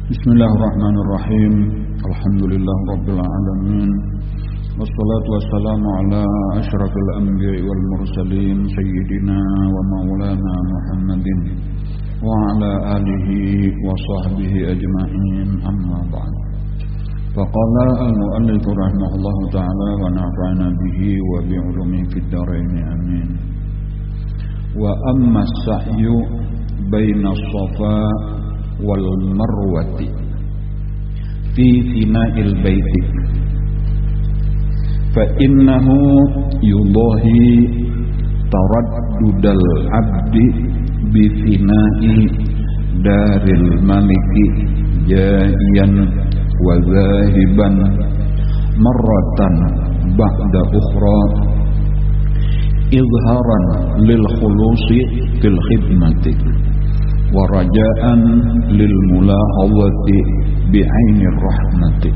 Bismillahirrahmanirrahim. Alhamdulillah rabbil alamin. Wassalatu wassalamu ala asyrafil anbiya'i wal mursalin sayyidina wa maulana Muhammadin wa ala alihi wa sahbihi ajma'in, amma ba'd. Faqala al-mu'allif rahimahullahu ta'ala wa nafa'ana bihi wa bi'ulumihi fid dharain, amin. Wa amma as-sa'yu baina as-safa wal marwati fi fina'il baiti fa innahu yudahi taraddudal abdi bi fina'i daril maliki ja'iyan wa zahiban marratan ba'da ukhra izharan lil khulusi fil khidmati wa raja'an lil mulahadhati bi'ainir rahmati.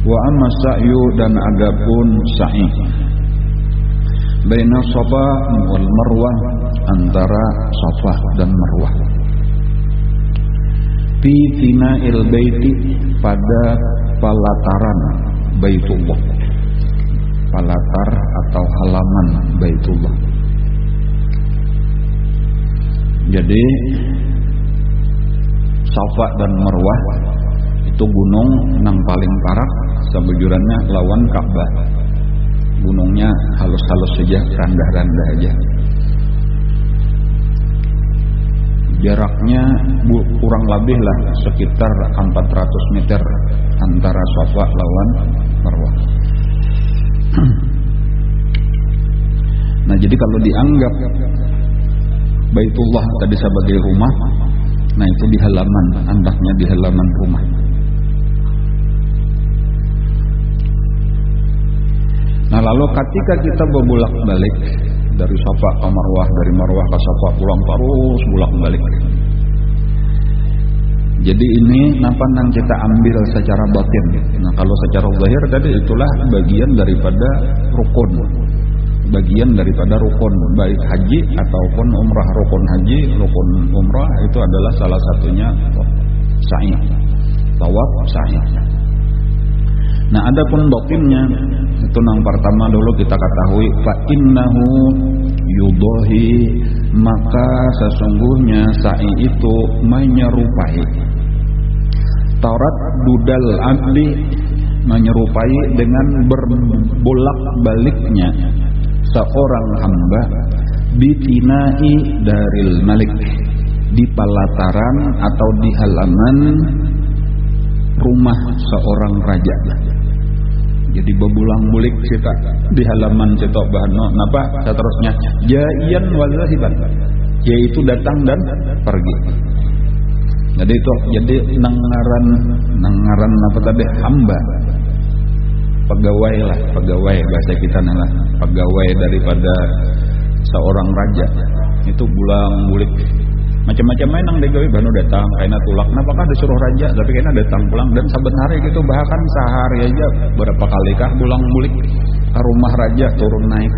Wa amma sa'yu, dan adapun sa'i baina safa wal marwah, antara safa dan marwah, fi fina'il baiti, pada pelataran Baitullah, palatar atau halaman Baitullah. Jadi Safa dan Marwah itu gunung nang paling parah sebujurannya lawan Ka'bah. Gunungnya halus-halus saja, rendah-rendah aja. Jaraknya kurang lebih lah sekitar 400 meter antara Safa lawan Marwah. Nah, jadi kalau dianggap Baitullah tadi sebagai rumah, nah itu di halaman, andaknya di halaman rumah. Nah, lalu ketika kita berbolak-balik dari Safa ke Marwah, dari Marwah ke Safa, pulang terus bolak-balik. Jadi ini napa yang kita ambil secara batin. Nah, kalau secara zahir tadi itulah bagian daripada rukun. Bagian daripada rukun baik haji ataupun umrah. Rukun haji, rukun umrah itu adalah salah satunya sa'i, tawaf sa'i. Nah, adapun batinnya itu yang pertama dulu kita ketahui, fa innahu yudahi, maka sesungguhnya sa'i itu menyerupai taraddudal abdi, menyerupai dengan berbolak-baliknya seorang hamba bitinai daril malik, di pelataran atau di halaman rumah seorang raja. Jadi bebulang-bulik kita di halaman cetok bahano napa seterusnya ja'iyan wa zahiban, yaitu datang dan pergi. Jadi itu jadi nangaran apa tadi, hamba, pegawai lah, pegawai bahasa kita lah, pegawai daripada seorang raja. Itu bulang-bulik macam-macam main nang degawi banu datang kaina tulak, apakah disuruh raja tapi kaina datang pulang, dan saben hari gitu, bahkan sehari aja berapa kalikah bulang-bulik ke rumah raja turun naik.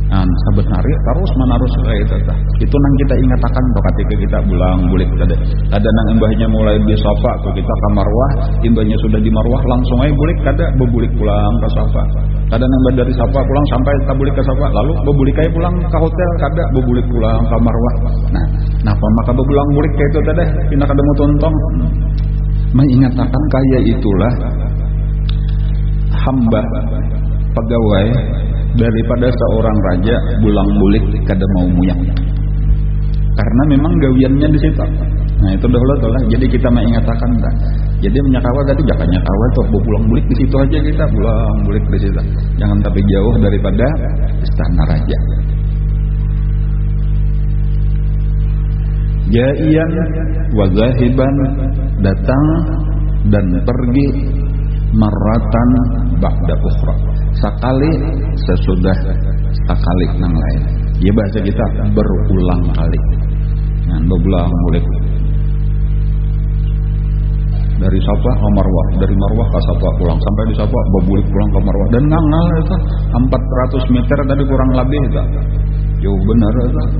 Nah, saben hari terus menerus kayak itu tah. Itu nang kita ingatakan tuh ketika kita bulang-bulik tadi. Ada nang imbahnya mulai di Safa tuh kita ke Marwah, imbahnya sudah di Marwah langsung aja bulik, kada bebulik pulang ke Safa. Kada nang dari Safa pulang sampai tabulik ke Safa, lalu bebulik aja pulang ke hotel, kada bebulik pulang ke Marwah. Nah, napa maka bebulang-bulik kayak itu tadi pindah kada mau tontong. Mengingatakan kaya itulah hamba, pegawai daripada seorang raja bulang-bulik kada mau muyak, karena memang gawiannya di situ. Nah, itu dahulu tuh lah. Jadi kita mengatakan tak. Jadi menyakawa tadi jangan nyakawa tuh bulang-bulik di situ aja, kita bulang-bulik di situ. Jangan tapi jauh daripada istana raja. Ja'iyan wa zahiban, datang dan pergi, marratan ba'da ukhra, sekali sesudah sekali nang lain. Ya bahasa kita berulang kali. Nah, berulang-ulang. Dari Safa ke Marwah, dari Marwah ke Safa pulang, sampai di Safa bebulik pulang ke Marwah, dan ngangal itu 400 meter tadi kurang lebih itu. Jauh benar lah.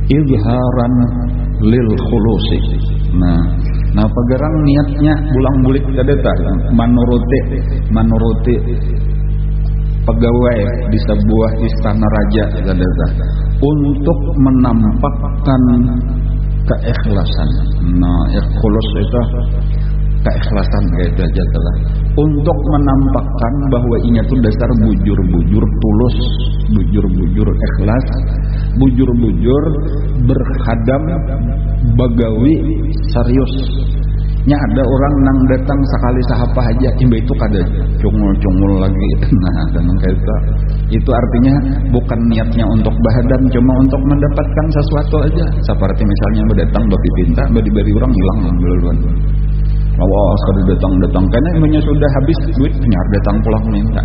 Izharan lil khulusi. Nah pagarang niatnya bulang-bulik kadeta manuruti pegawai di sebuah istana raja kadeta untuk menampakkan keikhlasan. Nah, ikhlas itu keikhlasan gitu aja telah. Untuk menampakkan bahwa inya tuh dasar bujur-bujur tulus, bujur-bujur ikhlas, bujur-bujur berkhadam bagawi serius. Nya ada orang nang datang sekali sahapa aja imba itu kada cungul-cungul lagi. Nah, dan kayak itu artinya bukan niatnya untuk bahadam, cuma untuk mendapatkan sesuatu aja. Seperti misalnya berdatang babi pinta, beri orang hilang duluan. Awas kada datang karena emangnya sudah habis duit nyar datang pulang minta.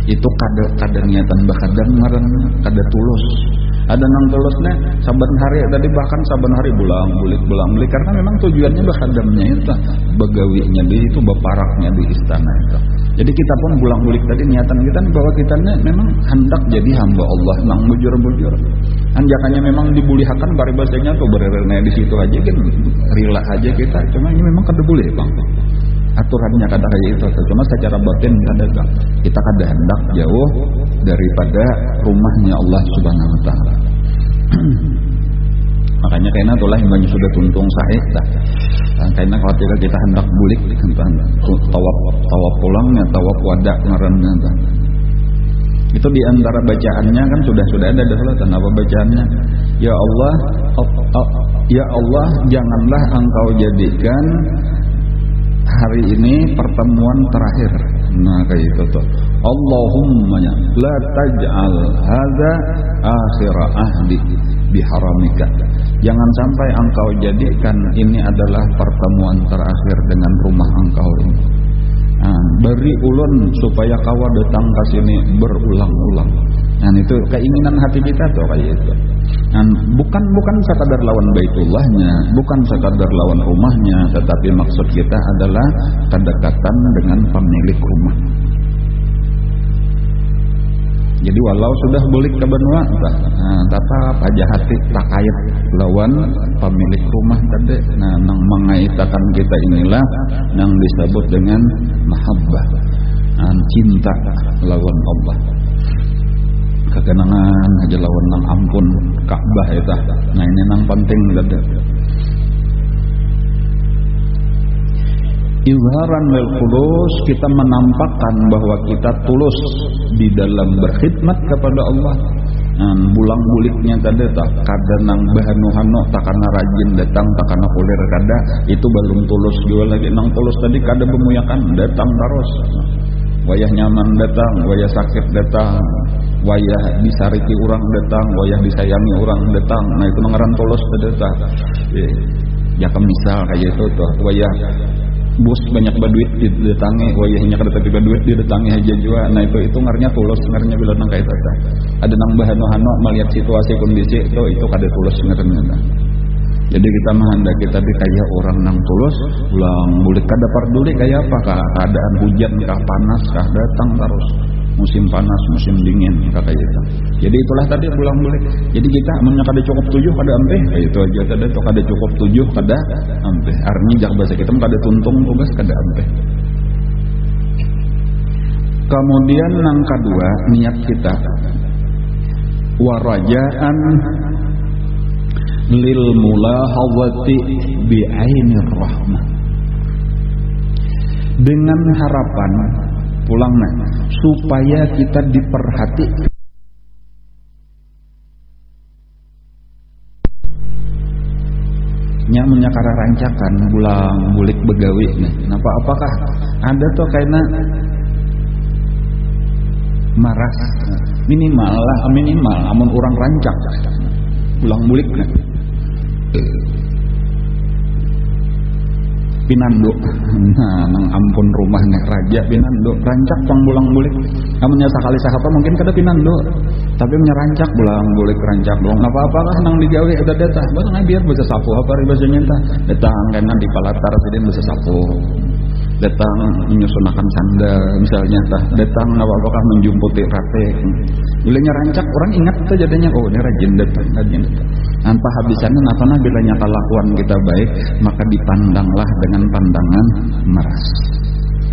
Itu kada niatan bahadam ngaran kada tulus. Ada nang tulusnya saban hari tadi bahkan saban hari bulang balik karena memang tujuannya bahadamnya itu begawinya di itu beparaknya di istana itu. Jadi kita pun bulang-bulik tadi niatan kita bahwa kita memang hendak jadi hamba Allah nang bujur-bujur. Anjakannya memang dibulihakan paribasanya tuh bererene di situ aja kan rela aja kita. Cuma ini memang kada boleh Bang. Aturannya kada kayak itu. Cuma secara batin kada kita kada hendak jauh daripada rumahnya Allah Subhanahu wa taala. Makanya kayaknya itulah yang sudah tuntung sahih dah. Kayaknya ketika kita hendak bulik tawaf pulangnya tawaf wada ngarannya dah. Itu di antara bacaannya kan sudah ada dah apa bacaannya? Ya Allah, ya Allah, janganlah Engkau jadikan hari ini pertemuan terakhir. Nah kayak itu tuh. Allahumma la taj'al hadza akhir ahdi biharamika. Jangan sampai Engkau jadikan ini adalah pertemuan terakhir dengan rumah Engkau ini. Beri ulun supaya kawa datang ke sini berulang-ulang. Nah itu keinginan hati kita tuh kayak itu. Bukan sekadar lawan Baitullahnya, bukan sekadar lawan rumahnya, tetapi maksud kita adalah kedekatan dengan pemilik rumah. Jadi walau sudah balik ke benua, tetap aja hati tak kait lawan pemilik rumah tadi. Nah, nang mengaitakan kita inilah nang disebut dengan mahabbah, cinta lawan Allah. Kekenangan aja lawan nang ampun Ka'bah eta. Nah ini nang penting tadi. Izharan lil khulus, kita menampakkan bahwa kita tulus di dalam berkhidmat kepada Allah. Bulang-buliknya tadi tak kada nang bahanu-hano tak karena rajin datang tak karena kulir kada itu belum tulus juga lagi. Nang tulus tadi kada bemuyakan datang terus. Wayah nyaman datang, wayah sakit datang, wayah disariki orang datang, wayah disayangi orang datang. Nah itu ngaran tulus tadi tak. Ya misal kayak itu tuh wayah bos banyak baduit didatangi, wayahnya kada tapi baduit didatangi aja juga. Nah itu ngarnya tulus, ngarnya bila nang kayak itu. Ada nang bahano-hano melihat situasi kondisi itu kada tulus ngarnya. Jadi kita menghendaki tadi kayak orang nang tulus, ulang bulik kada peduli kayak apa keadaan hujan kah panas kah datang terus. Musim panas, musim dingin kayak itu. Jadi itulah tadi pulang bulik. Jadi kita amunnya kada cukup 7 kada ampeh, kayak itu aja tadi to kada cukup 7 kada ampeh. Artinya jak bahasa kita kada tuntung tugas kada ampeh. Kemudian nang kedua niat kita warajaan lil mulahawati bi'ainir rahmah, dengan harapan pulangnya supaya kita diperhatikan nya menyakara rancakan bulang bulik begawi nih. Napa apakah ada tuh kayaknya maras minimal amun orang rancak bulang bulik nih. Pinando, nah nang ampun rumahnya raja pinando, rancak pang bulang bulik. Amunnya sakali sahapa mungkin kada pinando, tapi menyerancak bulang bulik rancak dong. Apa apakah nang digawe ada data, barang biar bisa sapu apa bahasanya entah. Datang kena di palatar sidin bisa sapu. datang menyusunakan sandal misalnya, datang apakah menjumputi rate. Bilanya rancak orang ingat tuh jadinya, oh ini rajin datang. Tanpa habisannya natana bilanya kelakuan kita baik, maka dipandanglah dengan pandangan meras.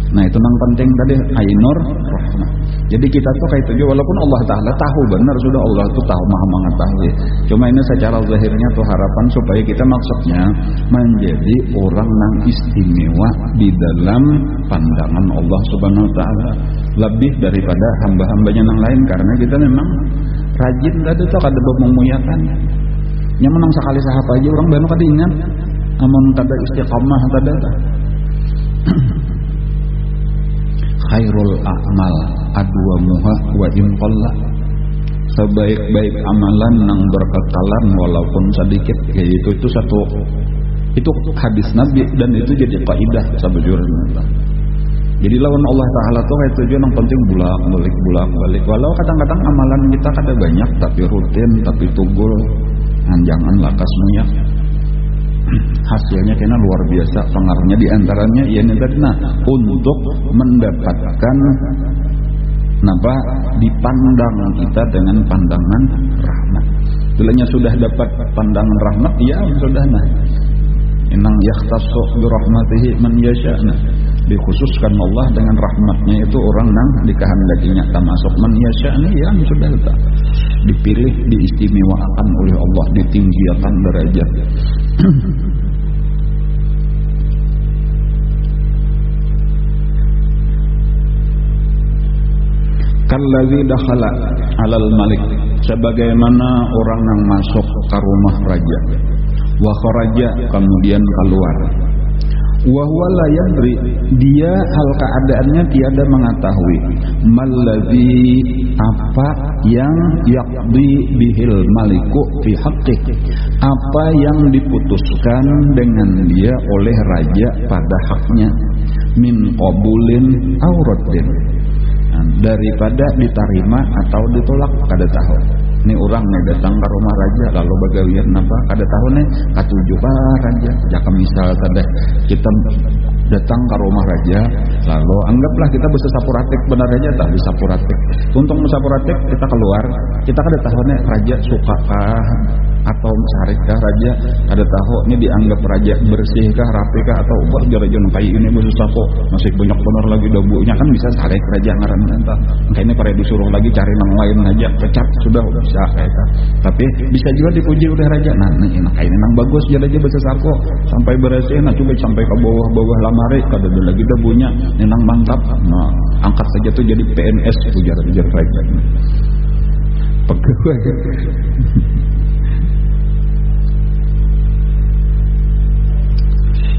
Nah itu yang penting tadi, ainur rahmah. Jadi kita tuh kayak itu, walaupun Allah Ta'ala tahu benar, sudah Allah tuh tahu, maha mengetahui. Cuma ini secara zahirnya tuh harapan supaya kita maksudnya menjadi orang yang istimewa di dalam pandangan Allah Subhanahu Wa Ta'ala, lebih daripada hamba-hambanya yang lain. Karena kita memang rajin tadi tuh kada memuliakan. Yang menang sekali sahab aja orang baru kada ingat, amun kada istiqamah kada. Khairul a'mal adwamuha wa in qalla. Sebaik-baik amalan yang berkekalan walaupun sedikit, yaitu itu satu, itu hadis Nabi dan itu jadi kaidah sabujurna. Jadi lawan Allah Ta'ala tuh kayak tujuan yang penting bulak-balik. Walau kadang-kadang amalan kita kada banyak tapi rutin, tapi tugul, jangan lakas minyak. Hasilnya kena luar biasa, pengaruhnya diantaranya ini tadi, untuk mendapatkan napa dipandang kita dengan pandangan rahmat. Bilanya sudah dapat pandangan rahmat, ya sudah inang yakhtassu bi rahmatihi man yasha. Dikhususkan Allah dengan rahmatnya itu orang yang dikehendakinya, termasuk man yasha ya sudah dipilih, diistimewakan oleh Allah, ditinggikan derajat. Kallazi dakhala 'alal malik, sebagaimana orang yang masuk ke rumah raja, wa kharaja, kemudian keluar, wa huwa la yadri, dia hal keadaannya tiada mengetahui, mallazi, apa yang yaqdi bihil maliku fi haqqih, apa yang diputuskan dengan dia oleh raja pada haknya, min qabulin aw raddin, daripada diterima atau ditolak kada tahu. Ini orang nih datang ke rumah raja lalu bagawian apa kada tahu nih katuju ka raja. Jika misal tadi kita datang ke rumah raja lalu anggaplah kita bisa sapuratik, benar aja tak bisa sapuratik. Untuk sapuratik kita keluar, kita kada tahu nih raja suka kah atau sarikah raja, ada tahu ini dianggap raja bersihkah, rapikah, atau ubah jarajon kayak ini bisa sapo masih banyak benar lagi debunya, kan bisa sarik raja ngaran entah. Maka ini pada disuruh lagi cari nang lain aja, pecat sudah bisa kayak. Tapi bisa juga dipuji oleh raja. Nah ini kayak ini nang bagus jadi aja bisa sapo sampai bersih, nah coba sampai ke bawah lamari kada ada lagi debunya, ini nang mantap. Nah angkat saja tuh jadi PNS ujar raja. Pegawai.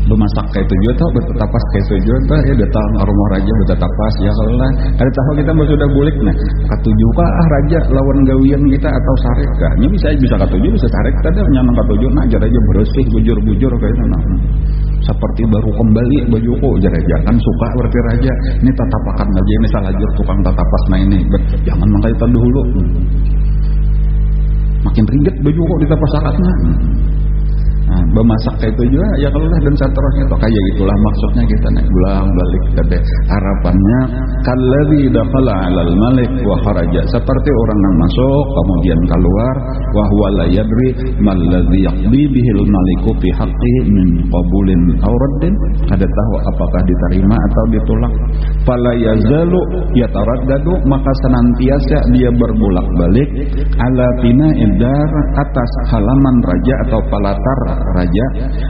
Bemasak kayak tujuan tau, bertetapas kayak tujuan tau, ya datang ke rumah raja bertetapas, ya kalau lah ada tahu kita sudah bulik, nah katuju kah raja lawan gawian kita atau sarik kah, nya bisa katuju, bisa sarik, ada nyanang katuju, nah ajar aja bersih, bujur kayak itu, nah seperti baru kembali bajuku, aja kan suka berarti raja, ini tatapakan aja, ini salah jur tukang tatapas, nah ini, jangan mangkai tadi dulu, makin ringgit bajuku ditapas akatnya. Nah, bemasak kayak itu juga ya kalau lah dan seterusnya toh kayak itulah maksudnya kita naik ulang balik tadi harapannya kalladzi dakhala 'alal malik wa kharaja, seperti orang yang masuk kemudian keluar, wa huwa la yadri mal ladzi yaqdi bihil maliku fi haqqihi min qabulin aw raddin, ada tahu apakah diterima atau ditolak, fala yazalu yataraddadu, maka senantiasa dia berbolak-balik ala bina'id dar, atas halaman raja atau palatar raja,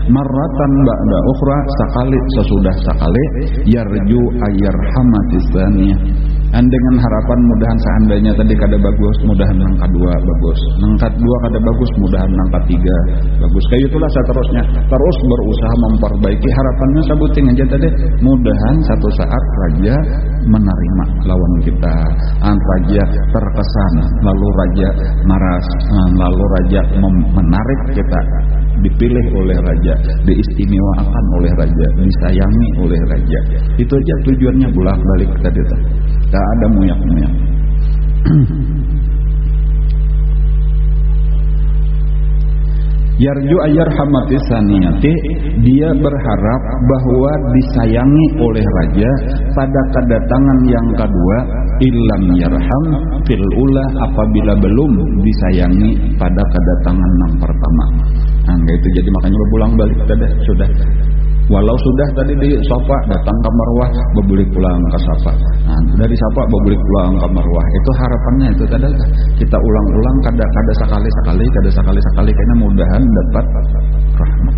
marratan ba'da ukhra, sekali sesudah sekali, yarju ayarhamatis tsaniyah, dengan harapan mudahan seandainya tadi kada bagus, mudahan nang kedua bagus, nang kedua kada bagus, mudahan nang ketiga bagus, kayak itulah seterusnya, terus berusaha memperbaiki. Harapannya sabuting aja tadi, mudahan satu saat raja menerima lawan kita, raja terkesan, lalu raja marah, lalu raja menarik kita, dipilih oleh raja, diistimewakan oleh raja, disayangi oleh raja. Itu aja tujuannya bolak-balik tadi. Tak ada muyak-muyak. Yarju ayyarhamati saniyati, dia berharap bahwa disayangi oleh raja pada kedatangan yang kedua. Illam yarham fil ula, apabila belum disayangi pada kedatangan yang pertama. Nah, itu jadi makanya berulang balik sudah. Walau sudah tadi di Safa datang ke Marwah, bebulik pulang ke Safa. Nah, dari Safa bebulik pulang ke Marwah. Itu harapannya itu tadi. Kita ulang-ulang kada sekali, kayaknya mudahan dapat rahmat.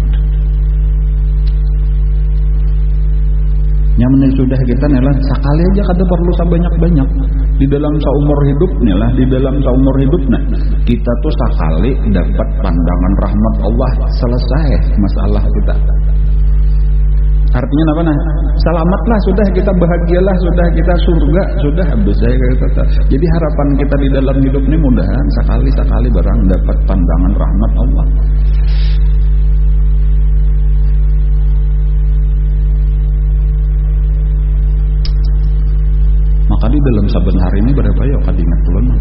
Nyaman sudah kita nelah sekali aja kada perlu sebanyak-banyak. Di dalam seumur hidup nelah, di dalam seumur hidup nah, kita tuh sekali dapat pandangan rahmat Allah, selesai masalah kita. Artinya apa nah? Selamatlah sudah, kita bahagialah sudah, kita surga sudah, habis saya kata. Jadi harapan kita di dalam hidup ini mudahan sekali barang dapat pandangan rahmat Allah. Maka di dalam saben hari ini berapa ya kadingat ulun.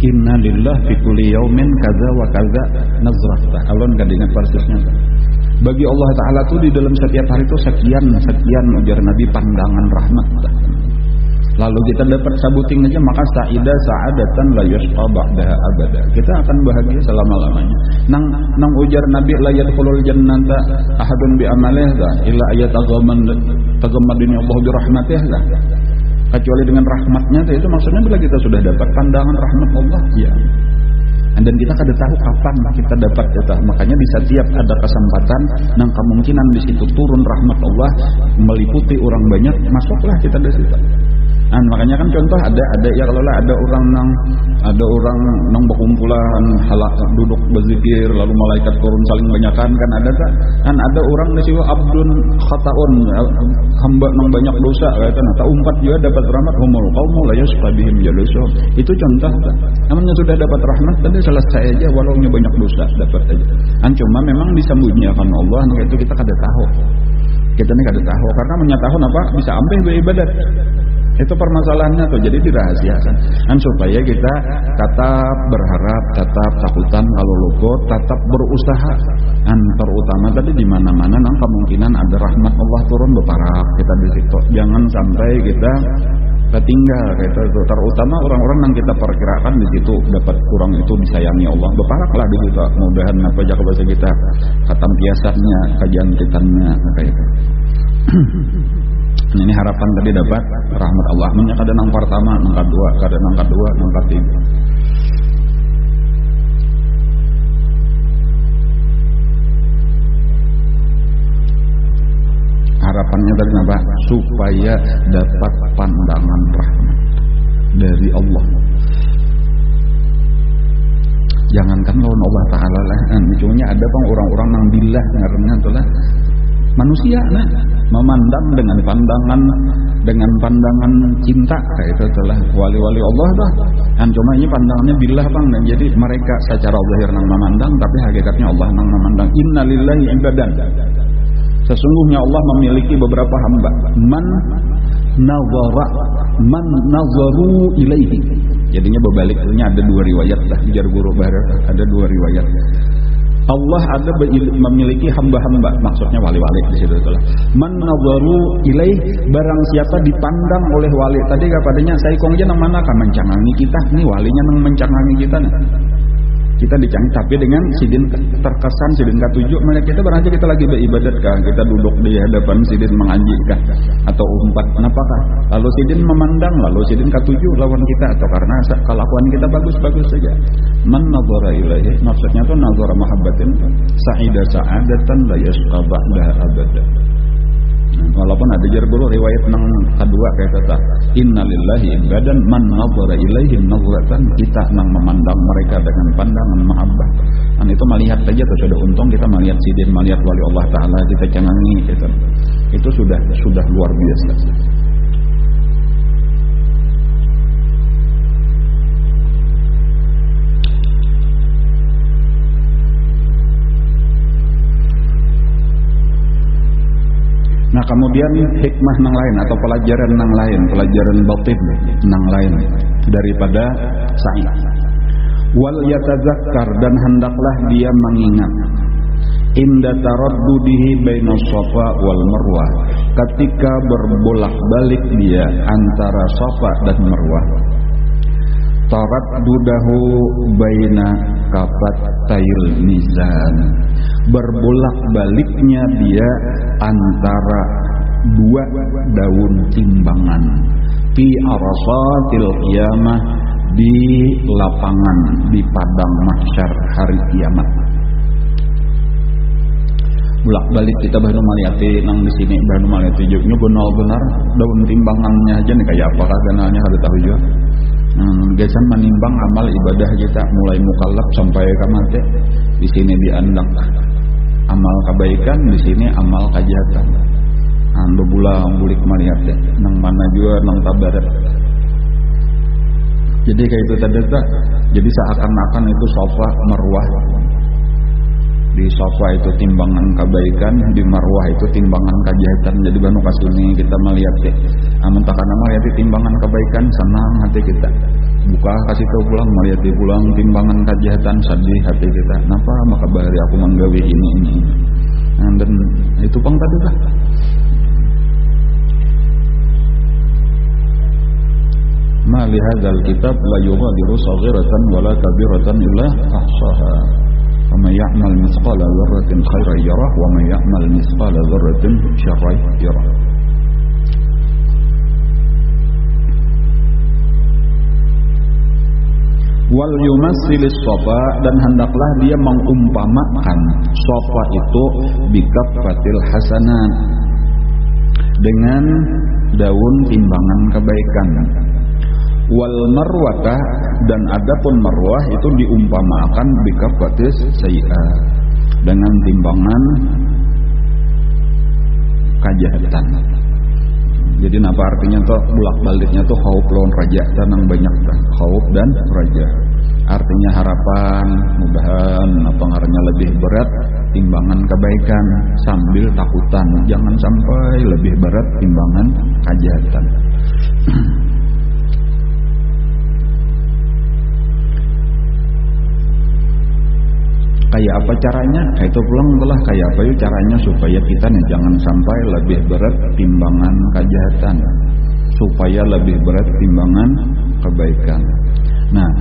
Inna lillahi fi kulli yaumin kaza wa kaza nazrah. Alon kadingat persisnya. Bagi Allah Ta'ala tuh di dalam setiap hari itu sekian ujar Nabi pandangan rahmat. Lalu kita dapat sabuting aja, maka sa'idah sa'adatan la yusqa ba'daha abada. Kita akan bahagia selama-lamanya. Nang ujar Nabi la yadkhulul jannata ahadun bi amalihi illa ayataghammadini Allah bi rahmatih. Kecuali dengan rahmatnya itu maksudnya bila kita sudah dapat pandangan rahmat Allah, ya. Dan kita kada tahu kapan kita dapat itu. Makanya di setiap ada kesempatan nang kemungkinan di situ turun rahmat Allah meliputi orang banyak, masuklah kita di situ. Nah, makanya kan contoh ada ya kalau ada orang nang berkumpulan halak duduk berzikir lalu malaikat turun saling banyakan kan ada orang di situ abdun khataun, hamba nang banyak dosa kata nah umpat juga dapat rahmat humul qaumul la yasqabihim jalusuhum. Itu contoh namanya sudah dapat rahmat tadi selesai aja walau banyak dosa dapat aja. Cuma memang disembunyikan Allah nah itu kita kada tahu. Kita ini kada tahu karena menyatakan apa bisa ambil beribadat. Itu permasalahannya tuh, jadi dirahasiakan. Supaya kita tetap berharap, tetap takutan kalau luput, tetap berusaha. Terutama tadi di mana-mana nang kemungkinan ada rahmat Allah turun beparak kita di situ. Jangan sampai kita ketinggal gitu. Terutama orang-orang yang kita perkirakan di situ dapat kurang itu disayangi Allah. Beparaklah di situ. Mudahan apa aja bahasa kita khatam biasanya, kejantitannya kayak itu. Ini harapan tadi dapat rahmat Allah. Kadang nang pertama, nang kedua, kadang nang kedua, nang ketiga. Harapannya tadi apa? Supaya dapat pandangan rahmat dari Allah. Jangankan lawan Allah Ta'ala lah. Misalnya ada bang orang-orang nang billah ngarannya itulah manusia nah memandang dengan pandangan cinta kayak itu telah wali-wali Allah dah. Cuma ini pandangannya billah bang, dan jadi mereka secara zahir nang memandang tapi hakikatnya Allah nang memandang. Innalillahi ibadan. Sesungguhnya Allah memiliki beberapa hamba. Man nazaru ilaihi. Jadinya berbaliknya ada dua riwayat dah jar guru barat ada dua riwayat. Allah ada memiliki hamba-hamba, maksudnya wali-wali di situ itulah. Man nazaru ilaih, barang siapa dipandang oleh wali tadi kepadanya saya kongnya nang mana kan mencangangi kita nih walinya nang mencangangi kita nih. Kita dicangi tapi dengan sidin terkesan sidin ke-7 mereka kita barang kita lagi beribadat kan kita duduk di hadapan sidin mengaji kan atau umpat kenapakah lalu sidin memandang lalu sidin ke-7 lawan kita atau karena kelakuan kita bagus-bagus saja. Man nazara ilaihi maksudnya itu nazara mahabbatin sa'ida sa'adatan la yasqa ba'daha abada. Walaupun ada jar guru riwayat nang kedua kayak kata innalillahi ibadan man nazara ilaihim nazratan, kita nang memandang mereka dengan pandangan mahabbah. Itu melihat saja tuh sudah untung kita melihat sidin melihat wali Allah Ta'ala kita cangangi gitu. Itu sudah luar biasa. Nah kemudian hikmah nang lain atau pelajaran nang lain, pelajaran batin nang lain daripada sa'i. Wal yatazakkar, dan hendaklah dia mengingat inda taraddudihi baina Shafa wal Marwah, ketika berbolak-balik dia antara Shafa dan Marwah. Taraddudahu baina kafattayil mizan, berbolak-baliknya dia antara dua daun timbangan, fi arasatil qiyamah, di lapangan, di padang mahsyar hari kiamat. Bolak-balik kita baru maliati nang di sini baru maliati jugnya benar-benar daun timbangannya aja nih kayak apa kenalnya harus tahu juga. Gesan menimbang amal ibadah kita mulai mukallaf sampai kamate. Di sini diandang amal kebaikan, di sini amal kejahatan. Ando bulang bulik maliati nang mana juga nang tabarat. Jadi kayak itu tadi tak. Jadi seakan-akan itu Shafa Marwah. Di Shafa itu timbangan kebaikan, di Marwah itu timbangan kejahatan. Jadi banu kasini kita melihat ya. Amun takana melihat timbangan kebaikan, senang hati kita. Buka kasih tahu pulang melihat pulang timbangan kejahatan, sedih hati kita. Kenapa maka bari aku menggawe ini. Dan itu pang tadi lah. Ma li hadzal kitab la yughadiru saghiratan wala kabiratan illa ahsaha. Wa may ya'mal mithqala dzarratin khairan yarah wa may ya'mal mithqala dzarratin syarran yarah. Wal yumassilis Shafa, dan hendaklah dia mengumpamakan Shafa itu bikaffatil hasanat, dengan daun timbangan kebaikan. Wal marwata, dan adapun marwah itu diumpamakan bikaffatis sayyi'ah, dengan timbangan kejahatan. Jadi apa artinya tuh bolak-baliknya tuh khauf lawan raja, tenang banyak kan khauf dan raja. Artinya harapan, mudahan apa ngarannya lebih berat timbangan kebaikan sambil takutan jangan sampai lebih berat timbangan kejahatan. Kayak apa caranya? Itu pulang telah kayak apa yuk caranya supaya kita nih jangan sampai lebih berat timbangan kejahatan, supaya lebih berat timbangan kebaikan. Nah,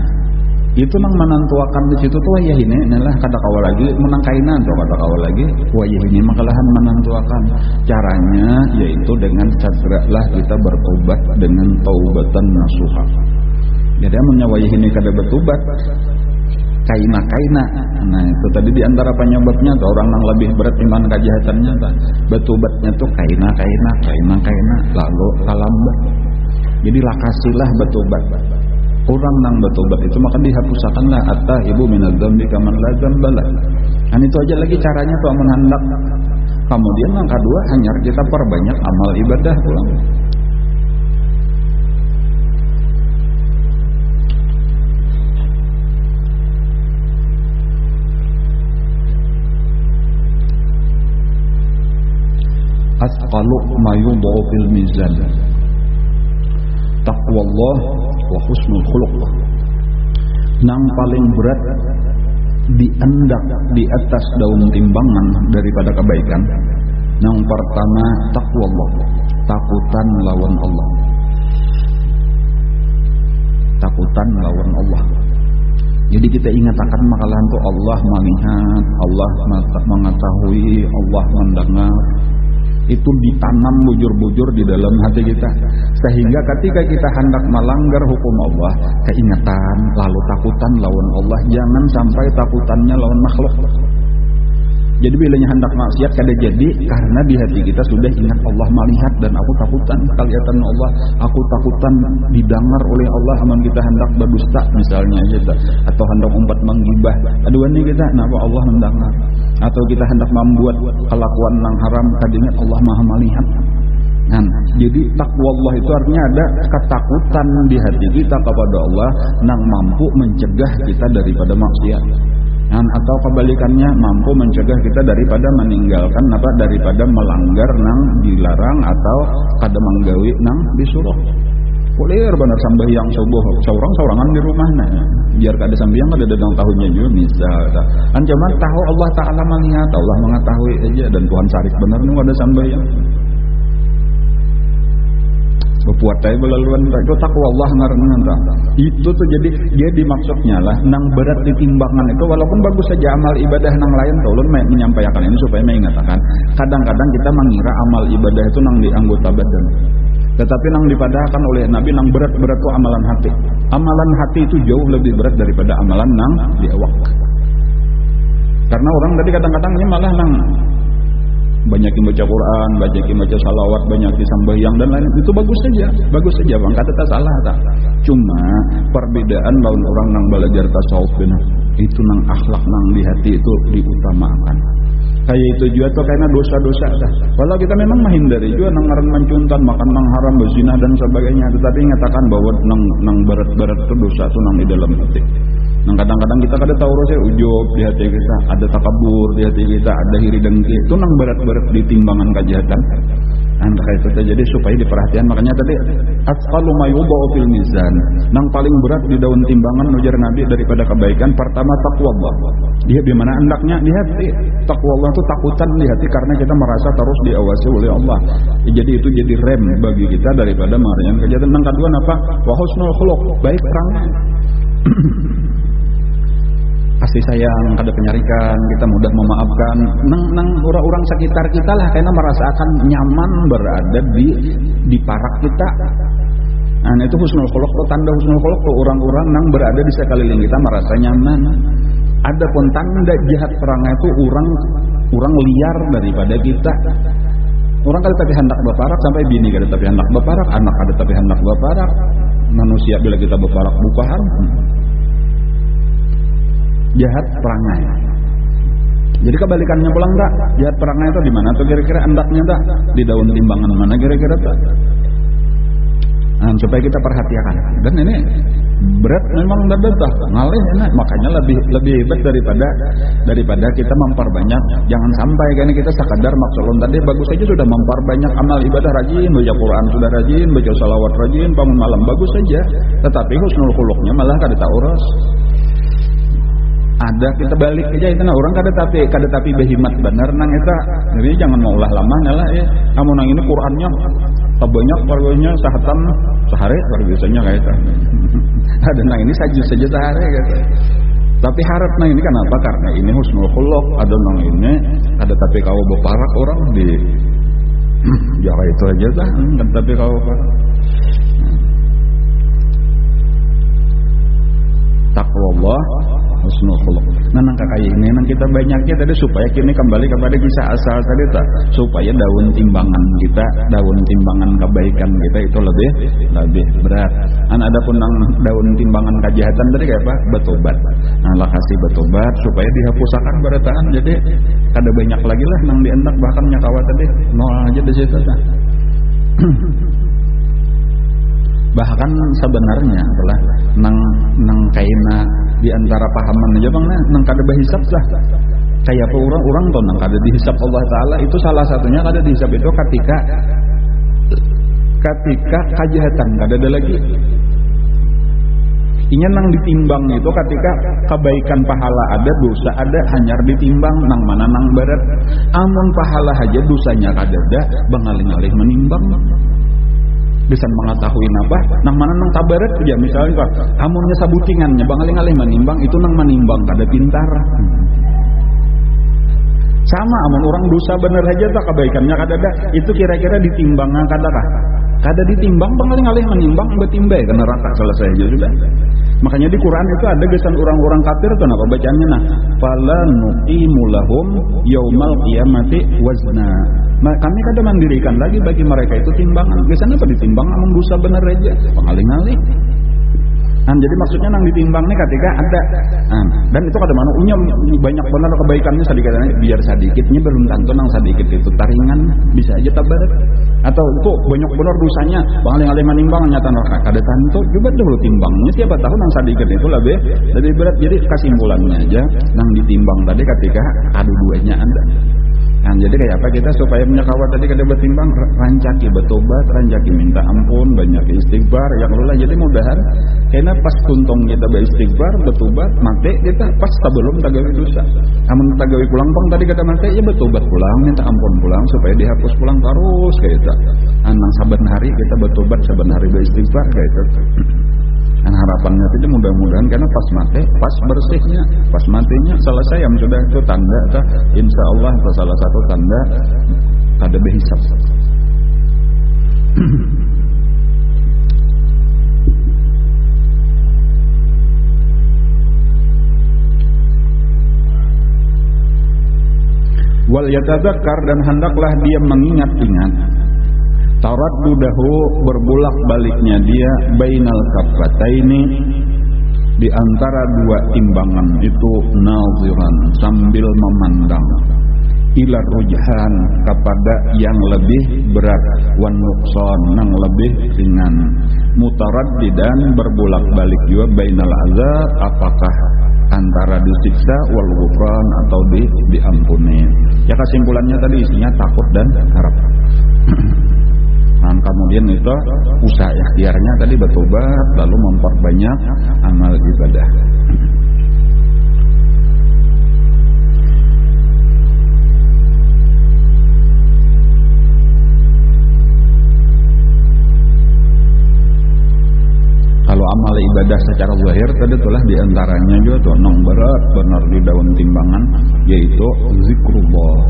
itu nang menentuakan di situ tuh wayah ini adalah kata kawal lagi menangkainan tuh kata kawal lagi wayah ini makalahan menentuakan caranya, yaitu dengan segeralah kita bertobat dengan taubatan nasuha. Jadi amunnya wayah ini kada bertobat kaina. Nah itu tadi diantara penyebabnya tuh orang yang lebih berat timbangan kejahatannya tuh bertobatnya tuh kaina lalu talambat. Jadi lakasilah bertobat. Orang nang bertobat itu maka dihapuskanlah at-taibu minadz-dzambi kaman la dzambala. Dan itu aja lagi caranya tuh amun hendak. Kemudian yang kedua hanya kita perbanyak amal ibadah pulang. Asqalu ma yudau fil mizan taqwallah wa husnul khuluq. Nang paling berat diandak di atas daun timbangan daripada kebaikan, nang pertama taqwallah, takutan lawan Allah. Takutan lawan Allah. Jadi kita ingat akan makalah itu Allah melihat, Allah mengetahui, Allah mendengar. Itu ditanam bujur-bujur di dalam hati kita, sehingga ketika kita hendak melanggar hukum Allah, keingatan lalu takutan lawan Allah, jangan sampai takutannya lawan makhluk. Jadi bilanya hendak maksiat kada jadi karena di hati kita sudah ingat Allah melihat dan aku takutan kelihatan Allah, aku takutan didengar oleh Allah aman kita hendak berdusta misalnya aja, atau hendak umpat menggibah aduan ini kita kenapa Allah mendengar, atau kita hendak membuat kelakuan yang haram kadinya Allah Maha melihat. Nah, jadi takwa Allah itu artinya ada ketakutan di hati kita kepada Allah yang mampu mencegah kita daripada maksiat. Atau kebalikannya mampu mencegah kita daripada meninggalkan daripada melanggar nang dilarang atau kada menggawi nang disuruh. Kulir benar sampai yang subuh seorang-sorangan di rumah biar kada sambiang kada dadang tahunnya juga misal kan cuman tahu Allah Ta'ala melihat, Allah mengetahui aja, dan Tuhan sarik bener nu ada sambayang berbuat tay belaluan itu takwa Allah ngaranna itu tuh. Jadi dia dimaksudnya lah nang berat di timbangan itu, walaupun bagus saja amal ibadah nang lain tuh ulun menyampaikan ini supaya mengatakan kadang-kadang kita mengira amal ibadah itu nang di anggota badan, tetapi nang dipadahkan oleh Nabi nang berat-berat itu amalan hati. Amalan hati itu jauh lebih berat daripada amalan nang di awak. Karena orang tadi kadang-kadangnya malah nang banyakin baca Quran, banyakin baca salawat, banyakin sambayang dan lain itu bagus saja bang, kata tak salah tak. Cuma perbedaan lawan orang nang belajar tasawuf benar itu nang akhlak nang di hati itu diutamakan. Kayak itu juga tuh karena dosa-dosa dah. Walau kita memang menghindari juga nang ngaran mencuntan, makan nang haram, berzina dan sebagainya, tetapi nyatakan bahwa nang berat-berat itu dosa itu nang di dalam hati. Nang kadang-kadang kita kada tahu rasanya ujub di hati kita, ada takabur di hati kita, ada iri dengki, itu nang berat-berat di timbangan kejahatan. Kayak itu jadi supaya diperhatikan. Makanya tadi asqalu ma yudau fil mizan, nang paling berat di daun timbangan ujar Nabi daripada kebaikan pertama takwa Allah. Dia di mana hendaknya di hati. Takwa Allah itu takutan di hati karena kita merasa terus diawasi oleh Allah. Jadi itu jadi rem bagi kita daripada mengerjakan kejahatan. Nang kedua apa? Wa husnul khuluq, baik perangai. Kasih sayang, ada penyarikan, kita mudah memaafkan. Nang orang-orang sekitar kita lah karena merasakan nyaman berada di parak kita. Nah itu husnul khuluq, tanda husnul khuluq tuh orang-orang nang berada di sekeliling kita merasa nyaman. Adapun tanda jahat perangai itu orang liar daripada kita. Orang kada tapi hendak berparak, sampai bini kada tapi hendak berparak, anak kada tapi hendak berparak. Manusia bila kita berparak bukahan. Jahat perangai. Jadi kebalikannya pulang tak? Jahat perangai itu di mana tuh kira-kira hendaknya tak? Di daun timbangan mana kira-kira tak? Nah, supaya kita perhatikan. Dan ini berat memang dah ngalih enak. Makanya lebih hebat daripada kita memperbanyak. Jangan sampai karena kita sekadar maksudun tadi bagus saja sudah memperbanyak amal ibadah rajin, baca Quran sudah rajin, baca salawat rajin, bangun malam bagus saja. Tetapi husnul khuluqnya malah kada tak urus. Ada kita balik aja itu nah orang kada tapi behimat bener nang eta. Jadi jangan mau ulah lama lah ya. Kamu nang ini Qur'annya banyak warganya sahatan sehari luar biasanya kayak itu. Ada nang ini saja sehari gitu. Tapi harap nang ini kenapa? Karena ini husnul khuluq. Ada nang ini ada tapi kau beparak orang di jaga itu aja lah. Kan tapi kau beparak. Takwa Allah husnul khuluq. Nah nang kayak ini nang kita banyaknya tadi supaya kini kembali kepada kisah asal tadi tak, supaya daun timbangan kita, daun timbangan kebaikan kita itu lebih berat. Adapun nang daun timbangan kejahatan tadi kayak apa? Bertobat. Nah lah kasih bertobat supaya dihapusakan berataan. Jadi kada banyak lagi lah nang diendak bahkan nyakawa tadi nol aja di situ dah. Bahkan sebenarnya adalah nang kaina di antara pahaman aja bang nang kada berhisab lah. Kayak apa orang tuh nang kada dihisab Allah Taala itu salah satunya kada dihisab itu ketika kejahatan kada ada lagi. Inya nang ditimbang itu ketika kebaikan pahala ada, dosa ada, hanyar ditimbang nang mana nang barat. Amun pahala aja dosanya kada ada, bangaling-aling menimbang. Bisa mengetahui nabah nang mana nang tabarat aja misalnya Pak amunnya sabutingannya bangaling-aling menimbang itu nang menimbang kada pintar. Sama amun orang dosa bener aja tak kebaikannya kada ada itu kira-kira ditimbang kada kah? Kada ditimbang bangaling-aling menimbang betimbang ke neraka selesai aja sudah. Makanya di Quran itu ada gesan orang-orang kafir itu apa bacaannya nah fala nuqimu lahum yaumal qiyamati wazna. Kami kada mandirikan lagi bagi mereka itu timbangan. Gesan apa ditimbang amun dosa bener aja bangaling-aling. Jadi maksudnya nang ditimbang nih ketika ada dan itu kada manunya banyak benar kebaikannya sedikit biar sedikitnya belum tentu nang sedikit itu taringan bisa aja tabarat atau itu banyak benar dosanya bangaling-aling menimbang nyata neraka kada tentu juga dulu timbangnya siapa tahu nang sedikit itu lebih berat. Jadi kesimpulannya aja nang ditimbang tadi ketika adu duanya ada Nah, jadi kayak apa kita supaya menyakawat tadi kada betimbang rancaki bertobat, rancaki minta ampun, banyak istighfar, yang lulah jadi mudahan karena pas kuntung kita beristighfar, bertobat, mati kita pas sebelum tagawi dosa. Amun tagawi pulang bang tadi kada mati ya bertobat pulang, minta ampun pulang supaya dihapus pulang terus kayak itu. Anang saben hari kita bertobat, saben hari beristighfar kayak itu. Dan harapannya itu mudah-mudahan karena pas mati, pas bersihnya, pas matinya selesai yang sudah itu tanda itu insya Allah itu salah satu tanda kada berhisab. Wal yatadzakkar dan hendaklah dia mengingat-ingat taraddudahu berbolak-baliknya dia bainal kaffataini di antara dua timbangan itu naziran sambil memandang ila rujhan kepada yang lebih berat wan nuqsan yang lebih ringan mutaraddidan berbolak-balik juga bainal azab apakah antara disiksa wal ghufran atau diampuni. Ya kesimpulannya tadi isinya takut dan harap. Dan kemudian itu usaha ikhtiarnya tadi bertobat lalu memperbanyak amal ibadah. Kalau amal ibadah secara zahir tadi telah diantaranya juga tuh nong berat benar di daun timbangan yaitu zikrullah.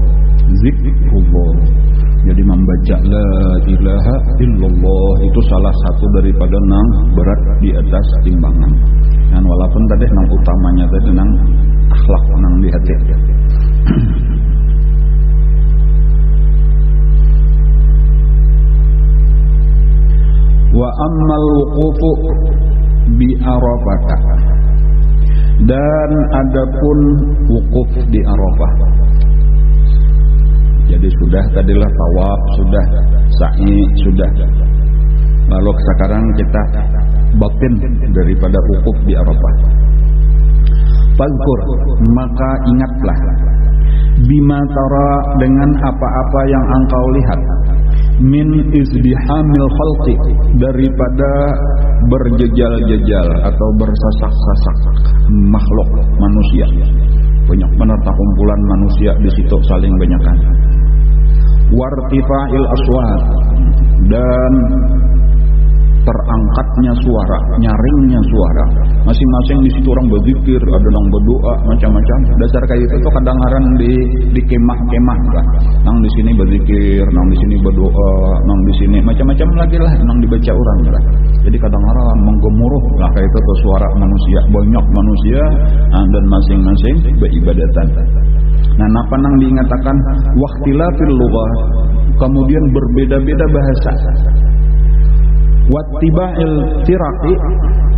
Jadi membaca la ilaha illallah itu salah satu daripada nang berat di atas timbangan. Dan walaupun tadi nang utamanya tadi nang akhlak nang di hati. Wa ammal wuqufu bi Arafah dan adapun wukuf di Arafah. Jadi sudah tadilah tawaf, sudah sa'i, sudah. Lalu sekarang kita batin daripada wukuf di Arafah. Fazkur, maka ingatlah bima tara dengan apa-apa yang engkau lihat min izdihamil khalqi daripada berjejal-jejal atau bersasak-sasak makhluk manusia. Banyak benar kumpulan manusia di situ saling banyakan. Wartifa'il aswat dan terangkatnya suara, nyaringnya suara. Masing-masing di situ orang berzikir, ada yang berdoa macam-macam. Dasar kayak itu tuh kadang-kadang di kemah-kemah kan. Nang di sini berzikir, nang di sini berdoa, nang di sini macam-macam lagi lah, nang dibaca orang lah. Jadi kadang-kadang menggemuruh lah kayak itu tuh suara manusia, banyak manusia dan masing-masing beribadatan. Nah, napa nang diingatakan waqtilafil lughah, kemudian berbeda-beda bahasa. Wattiba'il firaqi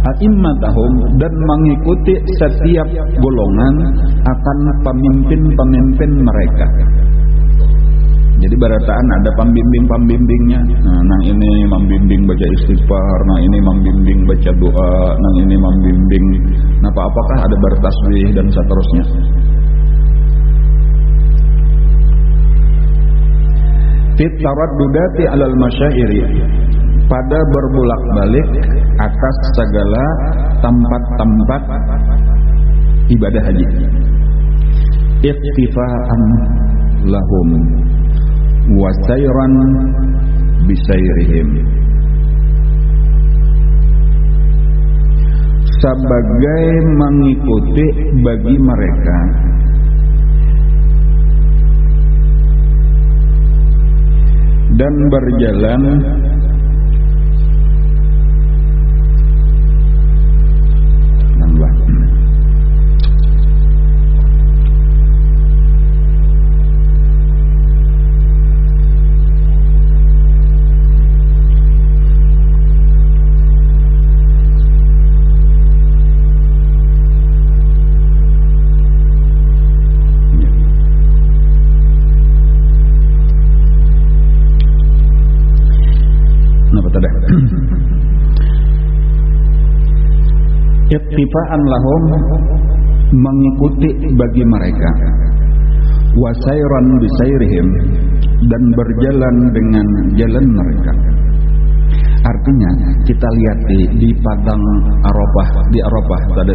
a'immatahum dan mengikuti setiap golongan akan pemimpin-pemimpin mereka. Jadi barataan ada pembimbing-pembimbingnya. Nah, nang ini membimbing baca istighfar, nang ini membimbing baca doa, nang ini membimbing apakah ada bertasbih dan seterusnya. Fit taraddudati 'alal masyairi pada berbolak-balik atas segala tempat-tempat ibadah haji. Iktifa'an lahum wa sayran bisayrihim, sebagai mengikuti bagi mereka dan berjalan iktifa'an lahum, mengikuti bagi mereka, wasairan bisairihim, dan berjalan dengan jalan mereka. Artinya kita lihat di padang Arafah, di Arafah tadi,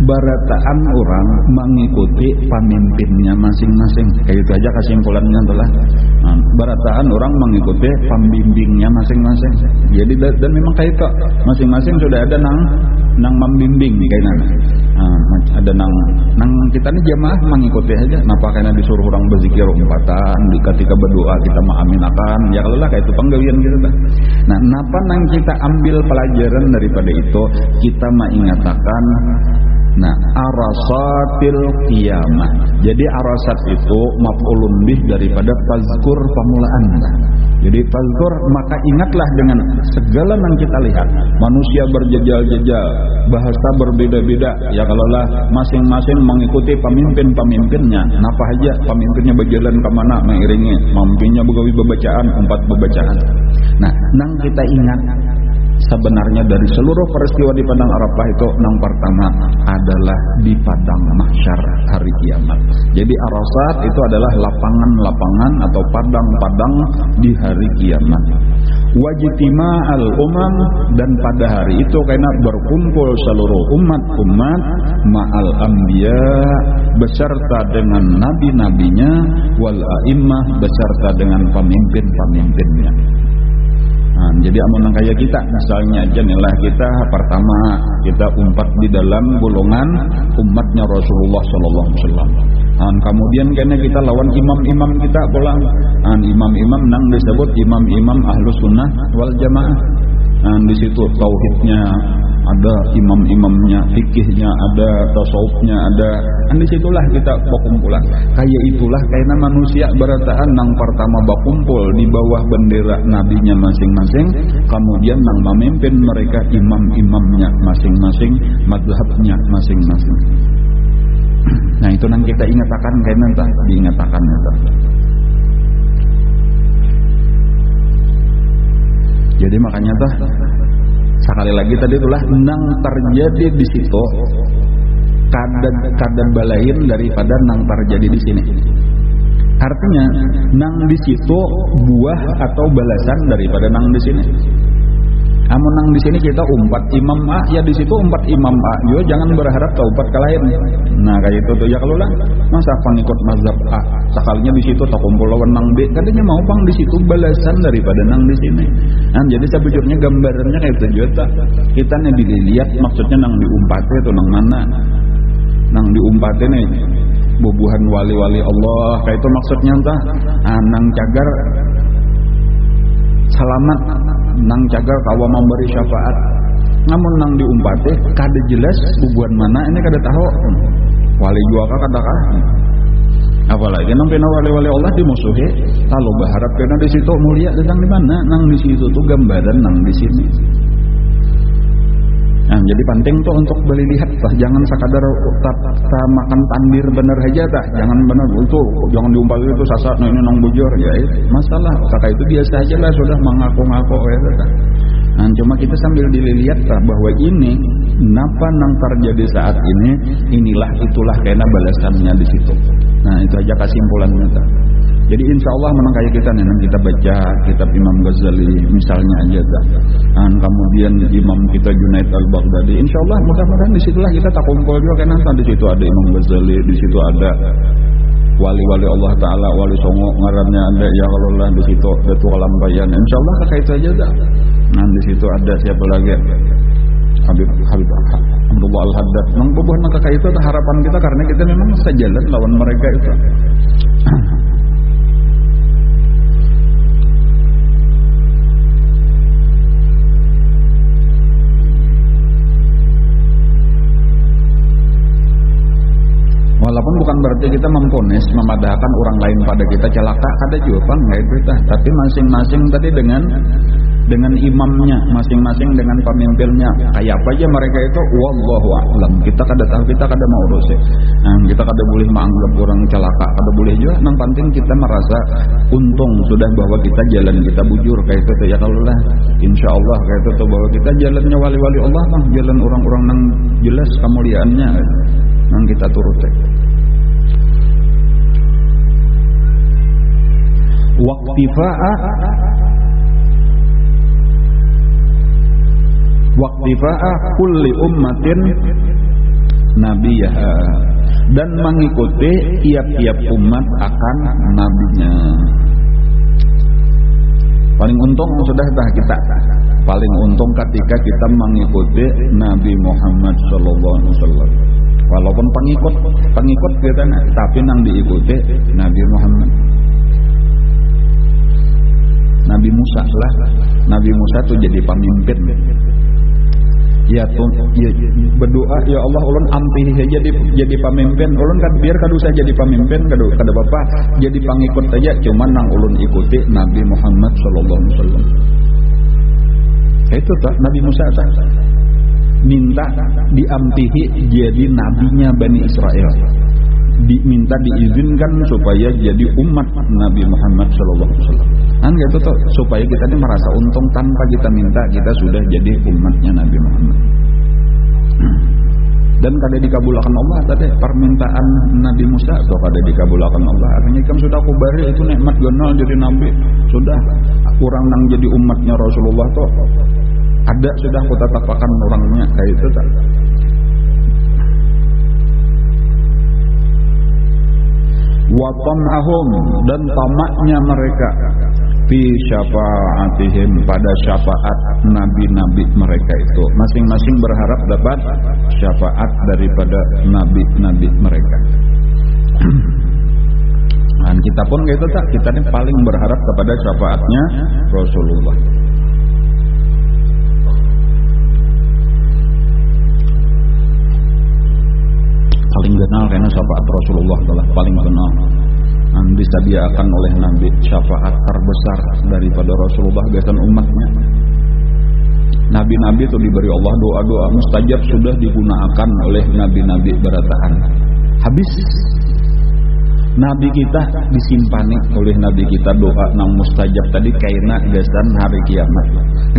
barataan orang mengikuti pemimpinnya masing-masing. Kayak itu aja kesimpulannya adalah barataan orang mengikuti pembimbingnya masing-masing. Jadi dan memang kayak itu masing-masing sudah ada nang membimbing kayaknya. Ada nang kita nih jamaah mengikuti aja. Napa karena disuruh orang berzikir umpatan, ketika berdoa kita mengaminakan, ya kalau lah kayak itu penggawian gitu dah. Nah, napa nang kita ambil pelajaran daripada itu, kita mengatakan arasatil qiyamah. Jadi arasat itu maf'ulun bih daripada fazkur, pamulaan. Jadi fazkur, maka ingatlah dengan segala yang kita lihat. Manusia berjejal-jejal, bahasa berbeda-beda. Ya kalaulah masing-masing mengikuti pemimpin-pemimpinnya. Napa aja pemimpinnya berjalan kemana mengiringi, pemimpinnya begawi bebacaan, empat bebacaan. Nah, nang kita ingat sebenarnya dari seluruh peristiwa di padang Arafah itu, yang pertama adalah di padang mahsyar hari kiamat. Jadi arasat itu adalah lapangan-lapangan atau padang-padang di hari kiamat. Wajtima al-umam, dan pada hari itu karena berkumpul seluruh umat-umat ma'al anbiya, beserta dengan nabi-nabinya, wal a'immah, beserta dengan pemimpin-pemimpinnya. Jadi amun kayak kita misalnya aja inilah kita pertama kita umpat di dalam golongan umatnya Rasulullah sallallahu alaihi wasallam. Kemudian karena kita lawan imam-imam kita pulang. Imam-imam nang disebut imam-imam Ahlus Sunnah wal Jamaah. Di situ tauhidnya ada, imam-imamnya, fikihnya ada, tasawufnya ada. Di situlah kita berkumpulan. Kayak itulah karena manusia berataan nang pertama berkumpul di bawah bendera nabinya masing-masing, kemudian nang memimpin mereka imam-imamnya masing-masing, mazhabnya masing-masing. Nah itu nang kita ingatakan karena entah diingatakan entah. Jadi makanya tuh sekali lagi tadi itulah nang terjadi di situ kadang balain daripada nang terjadi di sini. Artinya nang di situ buah atau balasan daripada nang di sini. Amun nang di sini kita umpat imam A, ya di situ umpat imam A. Yo jangan berharap taubat ke lain. Nah kayak itu tuh ya kalau lah masa pengikut mazhab A sekalinya di situ tak kumpul lawan nang B, katanya mau bang di situ balasan daripada nang di sini. Nah jadi sebetulnya gambarannya kayak itu juga. Kita nih dilihat maksudnya nang diumpati itu nang mana? Nang diumpati nih bubuhan wali-wali Allah kayak itu maksudnya entah. Nang cagar selamat, nang cagar kawa memberi syafaat. Namun nang diumpati kada jelas bubuhan mana ini kada tahu. Wali jua kada kah? Apalagi nang pena wali-wali Allah dimusuhi, kalau berharap kena di situ mulia sedang di mana? Nang di situ tuh gambaran nang di sini. Nah, jadi penting tuh untuk beli lihat tah, jangan sekadar makan tandir bener aja tah, jangan bener itu, jangan diumpal itu sasat ini nang bujur ya itu masalah. Kakak itu biasa aja lah sudah mengaku-ngaku ya tah. Nah, cuma kita sambil dilihat tah bahwa ini napa nang terjadi saat ini, inilah itulah karena balasannya di situ. Nah, itu aja kesimpulannya tah. Jadi insya Allah menang kayak kita nih, kita baca kitab Imam Ghazali misalnya aja dah. Kemudian Imam kita Junaid al-Baghdadi, insya Allah mudah-mudahan di situlah kita tak kumpul juga karena di situ ada Imam Ghazali, di situ ada wali-wali Allah Taala, wali songo ngarannya ada ya kalau lah di situ Datuk Lampayan. Insya Allah kayak itu aja dah. Nah di situ ada siapa lagi? Habib Abdullah Al-Haddad. Nang bubuhan kakak itu harapan kita karena kita memang sejalan lawan mereka itu. Walaupun bukan berarti kita memponis memadahkan orang lain pada kita celaka, ada juga kan nggak itu dah. Tapi masing-masing tadi dengan imamnya, masing-masing dengan pemimpinnya. Kayak apa aja mereka itu, wallahu a'lam. Kita kada tahu, kita kada mau urus. Kita kada boleh menganggap orang celaka, kada boleh juga. Yang penting kita merasa untung sudah bahwa kita jalan kita bujur kayak itu ya kalau lah. Insya Allah kayak itu bahwa kita jalannya wali-wali Allah, jalan orang-orang yang jelas kemuliaannya. Yang kita turut. waqtifa'a kulli ummatin nabiyaha, dan mengikuti tiap-tiap umat akan nabinya. Paling untung sudah kita. Paling untung ketika kita mengikuti Nabi Muhammad sallallahu alaihi wasallam. Walaupun pengikut kita tapi nang diikuti Nabi Muhammad. Nabi Musa lah. Nabi Musa tuh jadi pemimpin. Ya tuh, ya, berdoa ya Allah ulun ampih jadi pemimpin. Ulun kan biar kadu saya jadi pemimpin, kada bapak jadi pengikut saja, cuman nang ulun ikuti Nabi Muhammad sallallahu alaihi wasallam. Itu tak Nabi Musa tak minta diampihi jadi nabinya Bani Israel. Diminta diizinkan supaya jadi umat Nabi Muhammad sallallahu alaihi wasallam. Kan gitu tuh supaya kita ini merasa untung tanpa kita minta kita sudah jadi umatnya Nabi Muhammad. Dan kada dikabulkan Allah tadi permintaan Nabi Musa atau kada dikabulkan Allah. Artinya kan sudah kubari itu nikmat gonol jadi nabi. Sudah kurang nang jadi umatnya Rasulullah tuh ada sudah kota tapakan orangnya kayak itu tak. Wa tam'ahum, dan tamaknya mereka fi syafa'atihim, pada syafaat nabi-nabi mereka itu. Masing-masing berharap dapat syafaat daripada nabi-nabi mereka. Dan kita pun gitu tak, kita ini paling berharap kepada syafaatnya Rasulullah. Paling kenal karena syafaat Rasulullah adalah paling kenal. Dan disediakan oleh Nabi syafaat terbesar daripada Rasulullah gasan umatnya. Nabi-nabi itu diberi Allah doa-doa mustajab sudah digunakan oleh nabi-nabi berataan. Habis Nabi kita disimpani oleh Nabi kita doa nang mustajab tadi kaina gasan hari kiamat.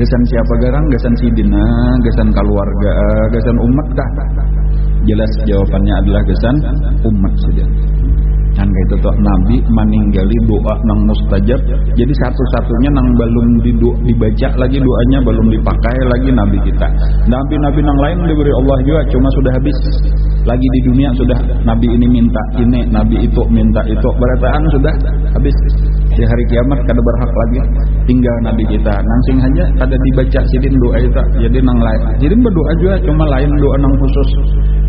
Gasan siapa garang? Gasan sidina, gasan keluarga, gasan umat kah? Jelas jawabannya adalah gasan umat saja. Kan gitu tuh Nabi meninggali doa nang mustajab. Jadi satu-satunya nang belum dibaca lagi doanya, belum dipakai lagi Nabi kita. Nabi-nabi nang lain diberi Allah juga, cuma sudah habis. Lagi di dunia sudah Nabi ini minta ini, Nabi itu minta itu, berataan sudah habis. Di hari kiamat kada berhak lagi. Tinggal Nabi kita. Nangsing aja kada dibaca sidin doa itu. Jadi nang lain. Jadi berdoa juga cuma lain doa nang khusus.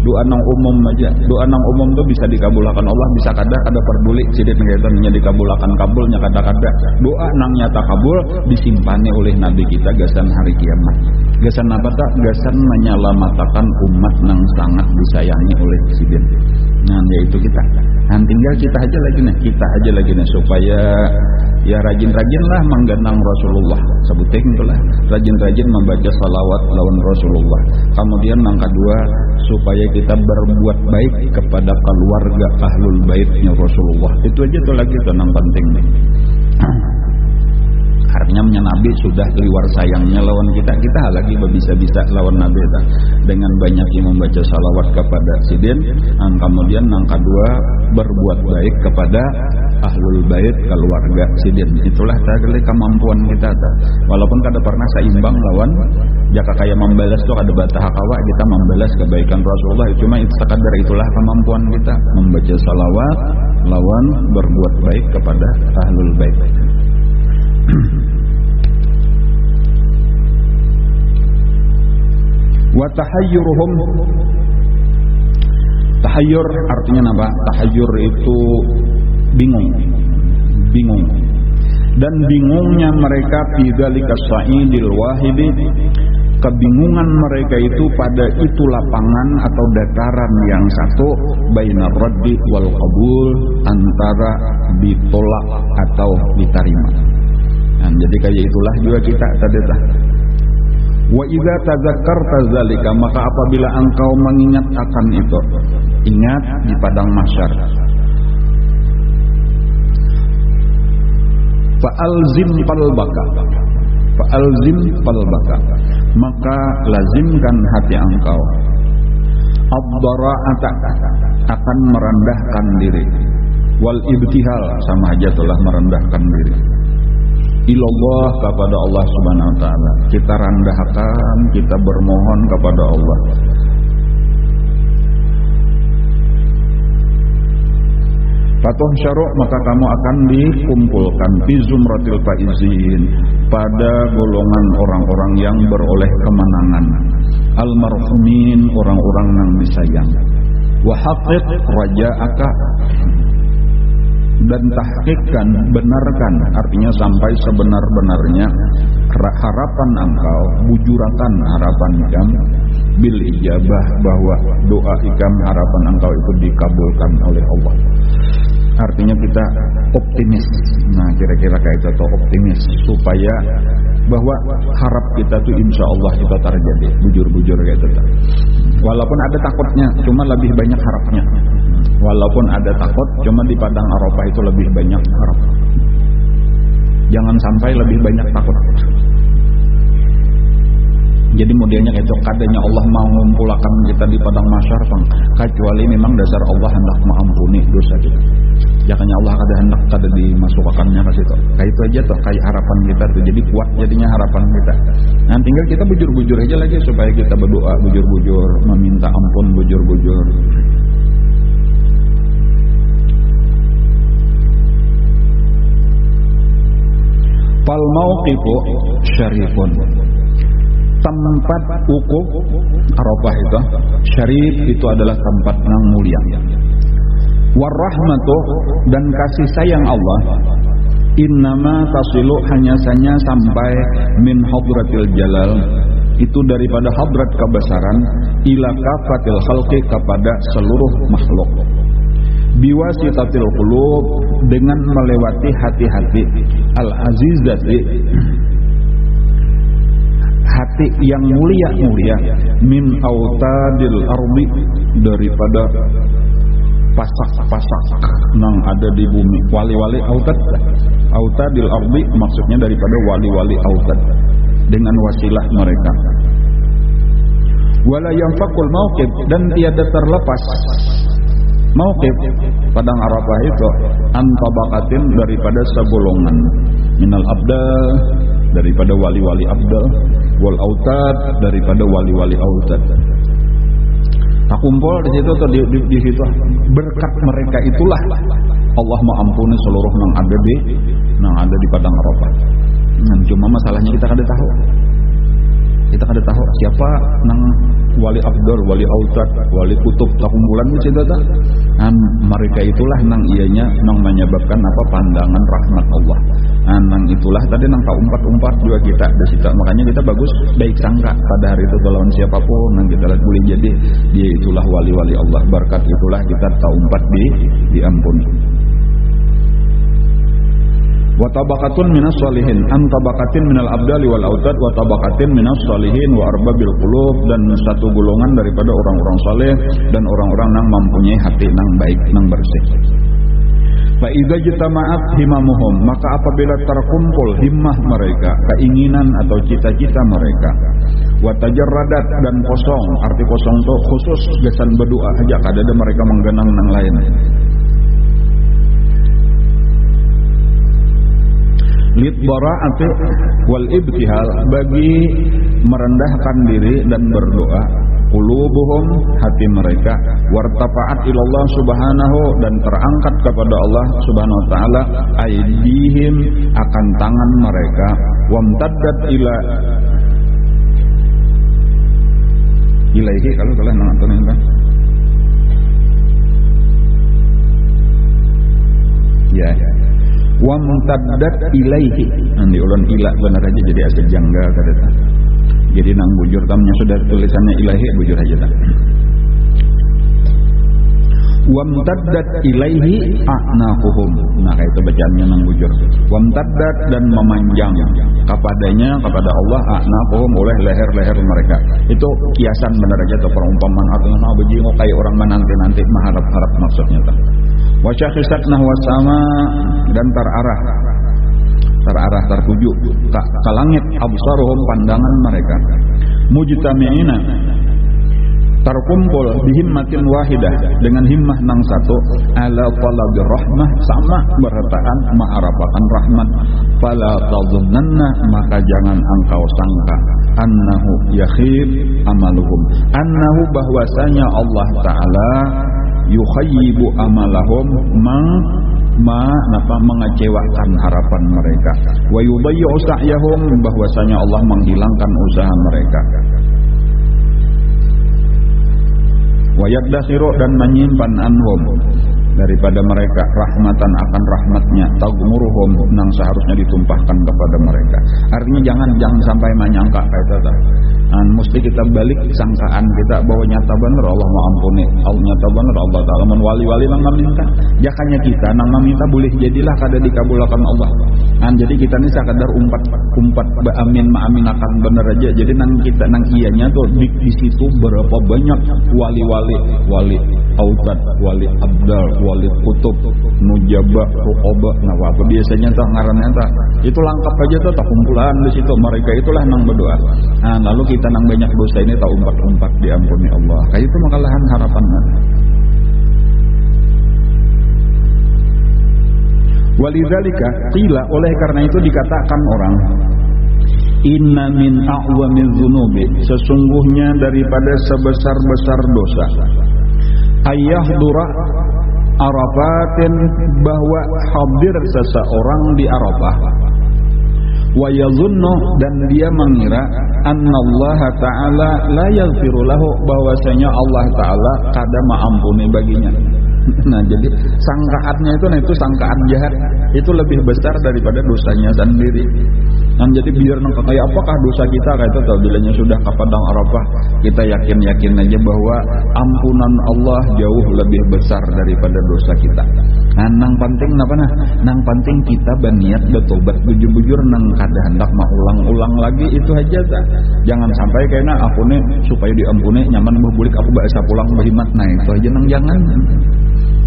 Doa nang umum aja. Doa nang umum tuh bisa dikabulkan Allah, bisa kada peduli sidin ngaitannya dikabulkan kabulnya kada. Doa nang nyata kabul disimpani oleh Nabi kita gasan hari kiamat. Gasan apa tak? Gasan menyalamatakan umat nang sangat disayangi oleh sidin. Nah, yaitu kita. Nah, tinggal kita aja lagi nih supaya ya rajin-rajinlah menggenang Rasulullah. Sebutin itulah rajin-rajin membaca salawat lawan Rasulullah. Kemudian yang kedua supaya kita berbuat baik kepada keluarga ahlul baitnya Rasulullah. Itu aja tuh lagi tuh yang penting nih. Artinya Nabi sudah liwar sayangnya lawan kita lagi bisa lawan Nabi kita dengan banyak yang membaca salawat kepada sidin. Dan kemudian yang kedua berbuat baik kepada ahlul bait keluarga sidin. Itulah tadi kemampuan kita ta. Walaupun kada pernah seimbang lawan jaka kaya membalas tuh kada batah kawa kita membalas kebaikan Rasulullah, cuma itu sekadar itulah kemampuan kita membaca salawat lawan berbuat baik kepada ahlul bait. Wa tahayyuruhum, tahayyur artinya apa? Tahayyur itu bingung. Dan bingungnya mereka fi dzalika sa'idil wahidi, kebingungan mereka itu pada itu lapangan atau dataran yang satu, bainar raddi wal qabul, antara ditolak atau diterima. Nah, jadi kayak itulah juga kita tadi tah. Wa idza tadzakkarta zalika, maka apabila engkau mengingat akan itu, ingat di padang mahsyar. Fa'alzim qalbaka, maka lazimkan hati engkau. Ad-dara'ata, akan merendahkan diri. wal ibtihal sama aja telah merendahkan diri. Ilallah kepada Allah Subhanahu wa taala. Kita rendahkan, kita bermohon kepada Allah. Fatuh syaruk maka kamu akan dikumpulkan fi zumratil faizin pada golongan orang-orang yang beroleh kemenangan. Almarhumin orang-orang yang disayang. Wa haqqiq raja'aka dan tahqiqkan benarkan artinya sampai sebenar-benarnya harapan engkau bujurakan harapan ikam bil ijabah bahwa doa ikam harapan engkau itu dikabulkan oleh Allah. Artinya kita optimis. Nah kira-kira kayak itu atau optimis supaya bahwa harap kita tuh insya Allah itu terjadi bujur-bujur kayak itu. Walaupun ada takutnya, cuma lebih banyak harapnya. Walaupun ada takut, cuma di padang Arafah itu lebih banyak harap. Jangan sampai lebih banyak takut. Jadi modelnya kayak itu, kadanya Allah mau mengumpulkan kita di padang mahsyar, kecuali memang dasar Allah hendak mengampuni dosa kita. Jangan Allah kada dimasukkannya ke situ. Kayak itu aja tuh, kayak harapan kita tuh. Jadi kuat jadinya harapan kita. Nah tinggal kita bujur-bujur aja lagi supaya kita berdoa bujur-bujur, meminta ampun bujur-bujur. Fal mauqifu syarifun. Tempat wukuf Arafah itu syarif itu adalah tempat yang mulia. Warahmatu dan kasih sayang Allah innama tasilu hanya saja sampai min hadratil jalal itu daripada hadrat kebesaran ila kafatil khalqi kepada seluruh makhluk biwasitatil qulub dengan melewati hati-hati al-azizati hati yang mulia-mulia min autadil ardi daripada pasak-pasak yang ada di bumi. Wali-wali autadil ardi maksudnya daripada wali-wali autad dengan wasilah mereka. Wala yanfaqul mauqif dan tiada terlepas mauqif padang Arafah itu antabaqatin daripada segolongan minal abdal daripada wali-wali abdal wal autad daripada wali-wali autad. Tak kumpul di situ atau di situ berkat mereka itulah Allah mengampuni seluruh yang ada di padang Arafah. Cuma masalahnya kita kada tahu. Kita kada tahu siapa nang wali abdul, wali autad, wali kutub tak kumpulan di situ tak. Mereka itulah nang ianya nang menyebabkan apa pandangan rahmat Allah. Nang itulah tadi nang tak umpat juga kita di situ. Makanya kita bagus baik sangka pada hari itu lawan siapapun nang kita lihat boleh jadi dia itulah wali-wali Allah. Berkat itulah kita tak umpat diampuni. Wa tabaqatun minas sholihin an tabaqatin minal abdali wal autad wa tabaqatin minas sholihin wa arbabil qulub dan satu golongan daripada orang-orang saleh dan orang-orang yang mempunyai hati yang baik yang bersih. Fa idza jitama'at himamuhum maka apabila terkumpul himmah mereka keinginan atau cita-cita mereka wa tajarradat dan kosong arti kosong itu khusus gesan berdoa aja kada ada mereka menggenang nang lain. Lidbara'ati wal ibtihal bagi merendahkan diri dan berdoa qulubuhum hati mereka wartafa'at ilallah subhanahu dan terangkat kepada Allah subhanahu wa ta'ala aydihim akan tangan mereka wamtaddat ilaihi kalau kalian nonton ini kan ya wamtaddat ilaihi nanti ulun ilah benar aja jadi asal jangga kadang jadi nang bujur tamnya sudah tulisannya ilahi bujur aja tak wamtaddat ilaihi a'naquhum nah kayak itu bacaannya nang bujur wamtaddat dan memanjang kepadanya kepada Allah a'naquhum oleh leher-leher mereka itu kiasan benar aja atau perumpamaan artinya bejingo kayak orang menanti-nanti mengharap-harap maksudnya tak wa syakhisat nahwa sama dan terarah tertuju ke langit absaruhum pandangan mereka mujtami'ina terkumpul bihimmatin wahidah dengan himmah nang satu ala talabir rahmah sama berhartaan mengharapkan rahmat fala tadhunnanna maka jangan engkau sangka annahu yakhib amaluhum annahu bahwasanya Allah taala yukhayyibu amalahum mengecewakan harapan mereka wa yubayyu sa'yahum bahwasanya Allah menghilangkan usaha mereka wa yadasiru dan menyimpan anhum daripada mereka rahmatan akan rahmatnya tagmuruhum nang seharusnya ditumpahkan kepada mereka. Artinya jangan sampai menyangka kayak itu. Mesti kita balik sangkaan kita bahwa nyata benar Allah mau ampuni, Allah nyata benar Allah taala wali-wali nang meminta. Jakanya kita nang meminta boleh jadilah kada dikabulkan Allah. Jadi kita ini sekadar umpat amin akan benar aja. Jadi nang kita nang iyanya tuh di situ berapa banyak wali autad, wali abdal, wali kutub, nujabah, ruqabah, apa biasanya tuh ngarannya tuh. Itu lengkap aja tuh kumpulan di situ. Mereka itulah nang berdoa. Lalu kita nang banyak dosa ini tak umpat diampuni Allah. Kayak itu makalahan harapannya. Walidzalika qila oleh karena itu dikatakan orang inna min a'wamiz dzunubi sesungguhnya daripada sebesar-besar dosa ayyahdura arafatin bahwa hadir seseorang di Arafah wa yadhunnu dan dia mengira annallaha ta'ala la yaghfiru lahu bahwasanya Allah taala kada maampuni baginya. Nah jadi sangkaannya itu sangkaan jahat itu lebih besar daripada dosanya sendiri. Jadi biar kayak apakah dosa kita kayak itu bilanya sudah ke padang Arafah kita yakin aja bahwa ampunan Allah jauh lebih besar daripada dosa kita. Nang penting apa nang penting kita berniat bertobat bujur-bujur nang kada hendak ulang-ulang lagi itu aja dah. Jangan sampai kayaknya aku nih supaya diampuni nyaman berbulik aku bahasa pulang berhimat itu aja nang jangan.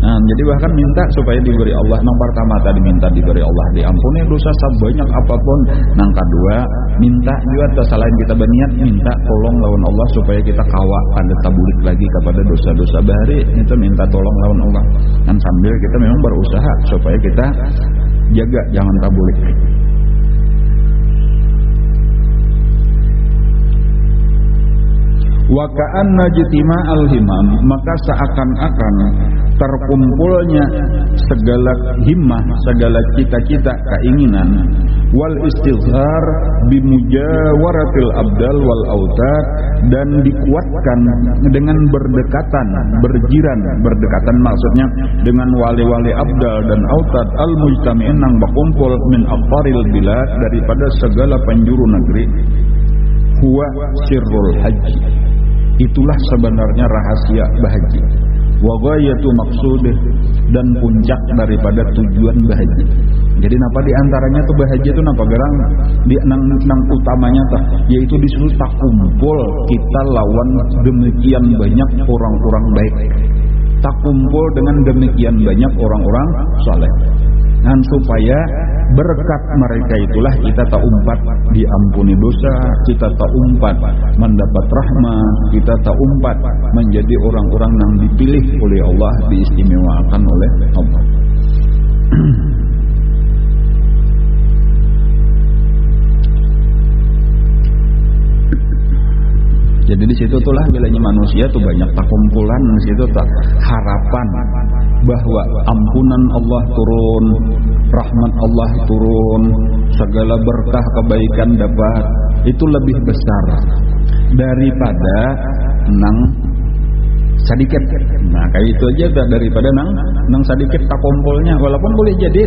Jadi bahkan minta supaya diberi Allah. Nang pertama tadi minta diberi Allah diampuni dosa sebanyak apapun. Nang kedua minta juga selain kita berniat minta tolong lawan Allah supaya kita kawa kada tabulik lagi kepada dosa-dosa bahari. Itu minta tolong lawan Allah. Dan sambil kita memang berusaha supaya kita jaga jangan tabulik. Wa ka'anna jitima'al himam maka seakan-akan terkumpulnya segala himmah, segala cita-cita, keinginan wal istizhar bimujawaratil abdal wal autad dan dikuatkan dengan berdekatan maksudnya dengan wali-wali abdal dan autad al mujtami'in nang berkumpul min aqtaril bilad daripada segala penjuru negeri huwa sirrul haji itulah sebenarnya rahasia bahagia wa ghayatu maqsudih dan puncak daripada tujuan bahagia. Jadi napa di antaranya tuh bahagia itu napa gerang di nang utamanya tah yaitu disuruh tak kumpul kita lawan demikian banyak orang-orang baik. Tak kumpul dengan demikian banyak orang-orang saleh. Dan supaya berkat mereka itulah kita tak umpat diampuni dosa, kita tak umpat mendapat rahmat, kita tak umpat menjadi orang-orang yang dipilih oleh Allah, diistimewakan oleh Allah. Jadi di situ tulah bilanya manusia tuh banyak takumpulan di situ tak harapan bahwa ampunan Allah turun, rahmat Allah turun, segala berkah kebaikan dapat itu lebih besar daripada nang sedikit. Nah kayak itu aja daripada nang sedikit tak kumpulnya. Walaupun boleh jadi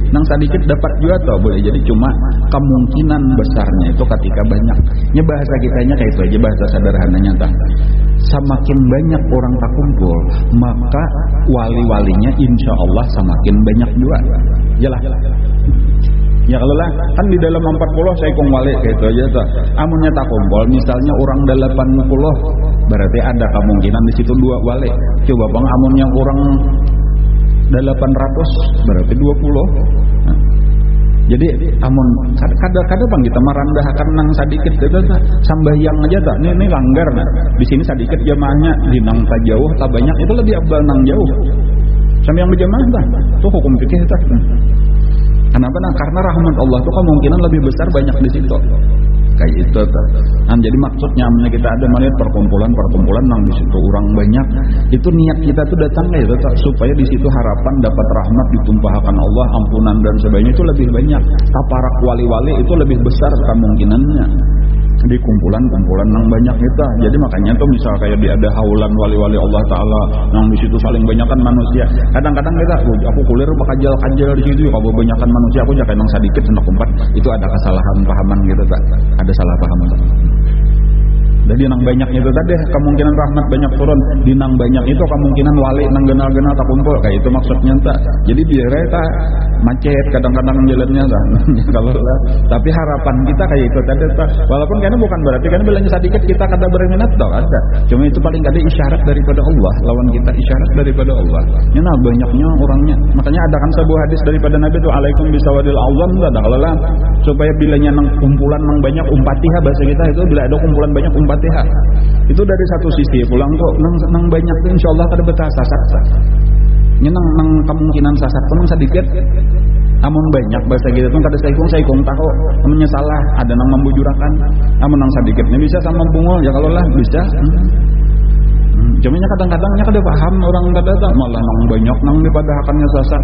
nang sedikit dapat juga atau boleh jadi cuma kemungkinan besarnya itu ketika banyak. Nya bahasa kitanya kayak itu aja bahasa sederhananya tah. Semakin banyak orang tak kumpul maka wali-walinya insya Allah semakin banyak juga. Jelas. Ya kalau lah kan di dalam 40 saya kong wali kayak itu aja tuh. Amunnya tak kumpul misalnya orang 80 berarti ada kemungkinan di situ 2 wali. Coba bang amunnya orang 800 berarti 20. Nah, Jadi amun kadang-kadang kita merendahakan nang sadikit sambayang aja tak. Ini langgar nah. Di sini sadikit jamaahnya di nang tak jauh tak banyak itu lebih abdal nang jauh. Sambayang berjamaah dah. Itu hukum fikih tak. Kenapa? Nah, karena rahmat Allah itu kemungkinan lebih besar banyak di situ. Kayak itu tuh. Nah, jadi maksudnya kita ada melihat perkumpulan nang di situ orang banyak. Itu niat kita tuh datang kayak itu supaya di situ harapan dapat rahmat ditumpahkan Allah, ampunan dan sebagainya itu lebih banyak. Taparak wali-wali itu lebih besar kemungkinannya di kumpulan nang banyak kita. Jadi makanya tuh misal kayak di ada haulan wali-wali Allah Taala nang di situ saling banyakan manusia. Kadang-kadang kita aku kuliah bakajal di situ kalau banyakan manusia aku jangan nang sedikit hendak umpat itu ada kesalahan pahaman gitu tak. Ada salah paham. Jadi nang banyak itu tadi kemungkinan rahmat banyak turun. Di nang banyak itu kemungkinan wali nang genal-genal tak kumpul kayak itu maksudnya tak. Jadi biar kita macet kadang-kadang jalannya tak. Kalau tapi harapan kita kayak itu tadi tak. Walaupun karena bukan berarti karena bilangnya sedikit kita kata berminat tak ada. Cuma itu paling ada isyarat daripada Allah. Lawan kita isyarat daripada Allah. Ya nah banyaknya orangnya. Makanya ada kan sebuah hadis daripada Nabi itu alaikum bisawadil azam tak ada lah. Supaya bilanya nang kumpulan nang banyak umpatiha bahasa kita itu bila ada kumpulan banyak umpatiha itu dari satu sisi pulang kok nang banyak tuh insyaallah kada betah sasat. Nang kemungkinan sasat pun sedikit. Amun banyak bahasa kita tuh kada saikung tahu namanya salah ada nang membujurakan. Amun nang sedikit ini bisa sama bungul ya kalau lah bisa. Cumanya kadang-kadangnya kada paham orang kada malah nang banyak nang dipadahakannya sasat.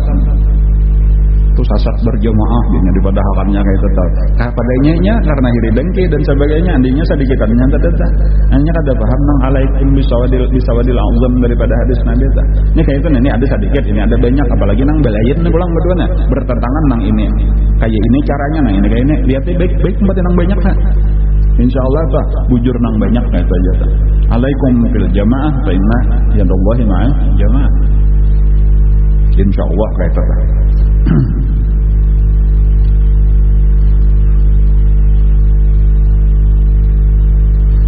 Itu sasat berjamaah jadi dipadahakannya kayak itu tau. Padanya karena hiri dengki dan sebagainya andinya sedikitannya tata. Hanya kada paham nang alaikum bisawadil azam daripada hadis Nabi ta. Ini kayak itu ini ada sedikit ini ada banyak apalagi nang belayan nih pulang berdua nah bertentangan nang ini. Kayak ini caranya nang ini kayak ini lihatnya baik-baik tempat nang banyak kan. Insyaallah ta bujur nang banyak kayak itu aja ta. Alaikum fil jamaah fa inna yadallahi ma'al jamaah. Insyaallah kayak itu ta.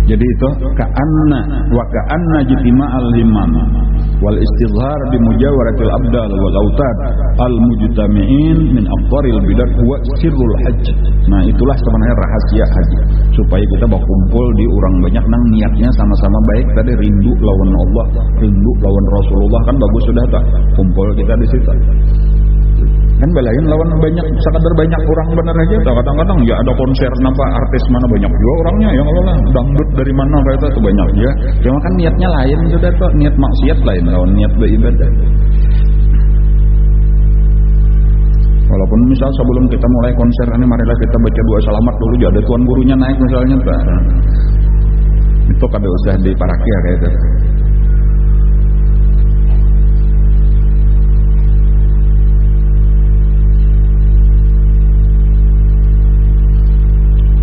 Jadi itu ka'anna jitima'al himam wal istizhar bi mujawaratil abdal wal autad al mujtami'in min afdharil bidat wa sirrul hajj. Nah itulah sebenarnya rahasia haji supaya kita berkumpul di orang banyak nang niatnya sama-sama baik tadi rindu lawan Allah, rindu lawan Rasulullah kan bagus sudah tak kumpul kita di situ. Kan belain lawan banyak sekadar banyak orang bener aja kadang-kadang ya ada konser napa artis mana banyak juga orangnya ya kalau lah dangdut dari mana kayak itu banyak juga cuma kan niatnya lain sudah tuh niat maksiat lain lawan niat beribadah. Walaupun misal sebelum kita mulai konser ini marilah kita baca doa selamat dulu ya ada tuan gurunya naik misalnya tak. Itu kada usah diparaki ya kayak itu.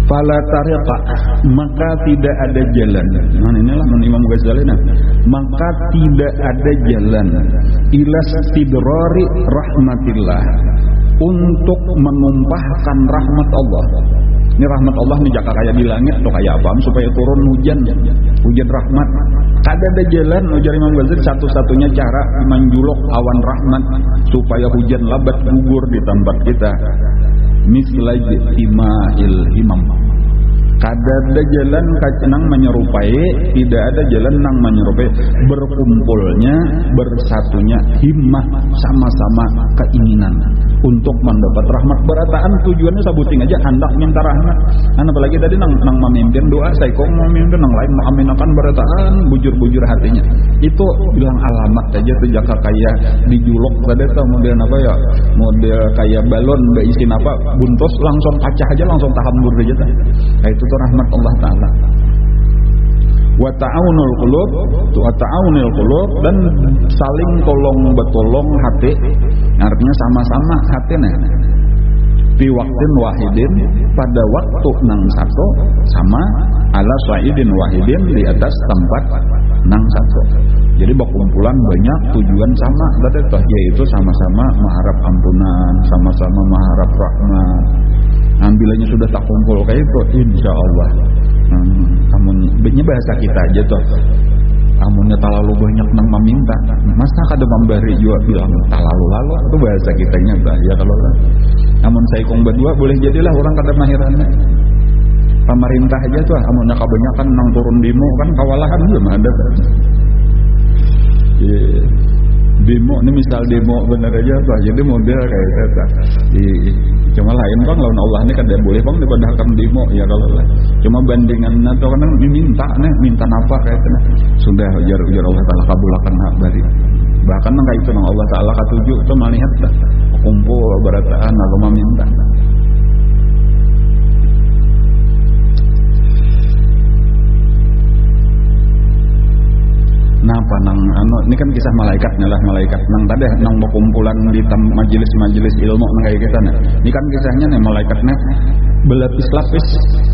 Fala tariqa maka tidak ada jalan. Nah inilah Imam Ghazali nah. Maka tidak ada jalan ila istidrari rahmatillah untuk menumpahkan rahmat Allah. Ini rahmat Allah nih jaka kayak di langit atau kayak apa supaya turun hujan rahmat. Kada ada jalan ujar Imam Ghazali satu-satunya cara menjuluk awan rahmat supaya hujan labat gugur di tempat kita. Mislaj ima'il himam. Kada ada jalan kacenang menyerupai, tidak ada jalan nang menyerupai berkumpulnya, bersatunya himmah sama-sama keinginan untuk mendapat rahmat berataan tujuannya sabuting aja hendak minta rahmat. Apalagi tadi nang memimpin doa saya kok memimpin nang lain mengaminakan berataan bujur-bujur hatinya. Itu bilang alamat aja tuh jaka kayak dijuluk tadi tuh model apa ya? Model kayak balon berisi apa buntos langsung pecah aja langsung tahambur aja tuh. Kayak itu tuh rahmat Allah Ta'ala. Wa ta'awunul qulub dan saling tolong betolong hati, artinya sama-sama hati nah. Fi waqtin wahidin pada waktu nang satu sama ala sa'idin wahidin di atas tempat nang satu. Jadi berkumpulan banyak tujuan sama betul yaitu sama-sama mengharap ampunan, sama-sama mengharap rahmat. Ambilannya sudah tak kumpul kayak itu insyaallah. Amun bahasa kita aja tuh. Amunnya terlalu banyak nang meminta, masa kada memberi juga bilang terlalu lalu itu bahasa kitanya ya kalau Amun saikong berdua boleh jadilah orang kada mahirannya. Pemerintah aja tuh amunnya kebanyakan nang turun demo kan kawalahan belum ada kan. Demo ini misal demo bener aja tuh jadi model kayak itu. Cuma lain bang lawan Allah ini kan dia boleh bang dibandingkan demo ya kalau lah. Cuma bandingannya tuh kan minta napa kayak itu. Sudah ujar Allah Taala kabulakan hak dari. Bahkan kayak itu nang Allah Taala katujuh tuh melihat kumpul berataan lalu meminta. Napa nang ini kan kisah malaikatnya lah, malaikat nang tadi nang berkumpulan di majelis ilmu nang kayak kita nih. Ini kan kisahnya nih malaikatnya berlapis-lapis.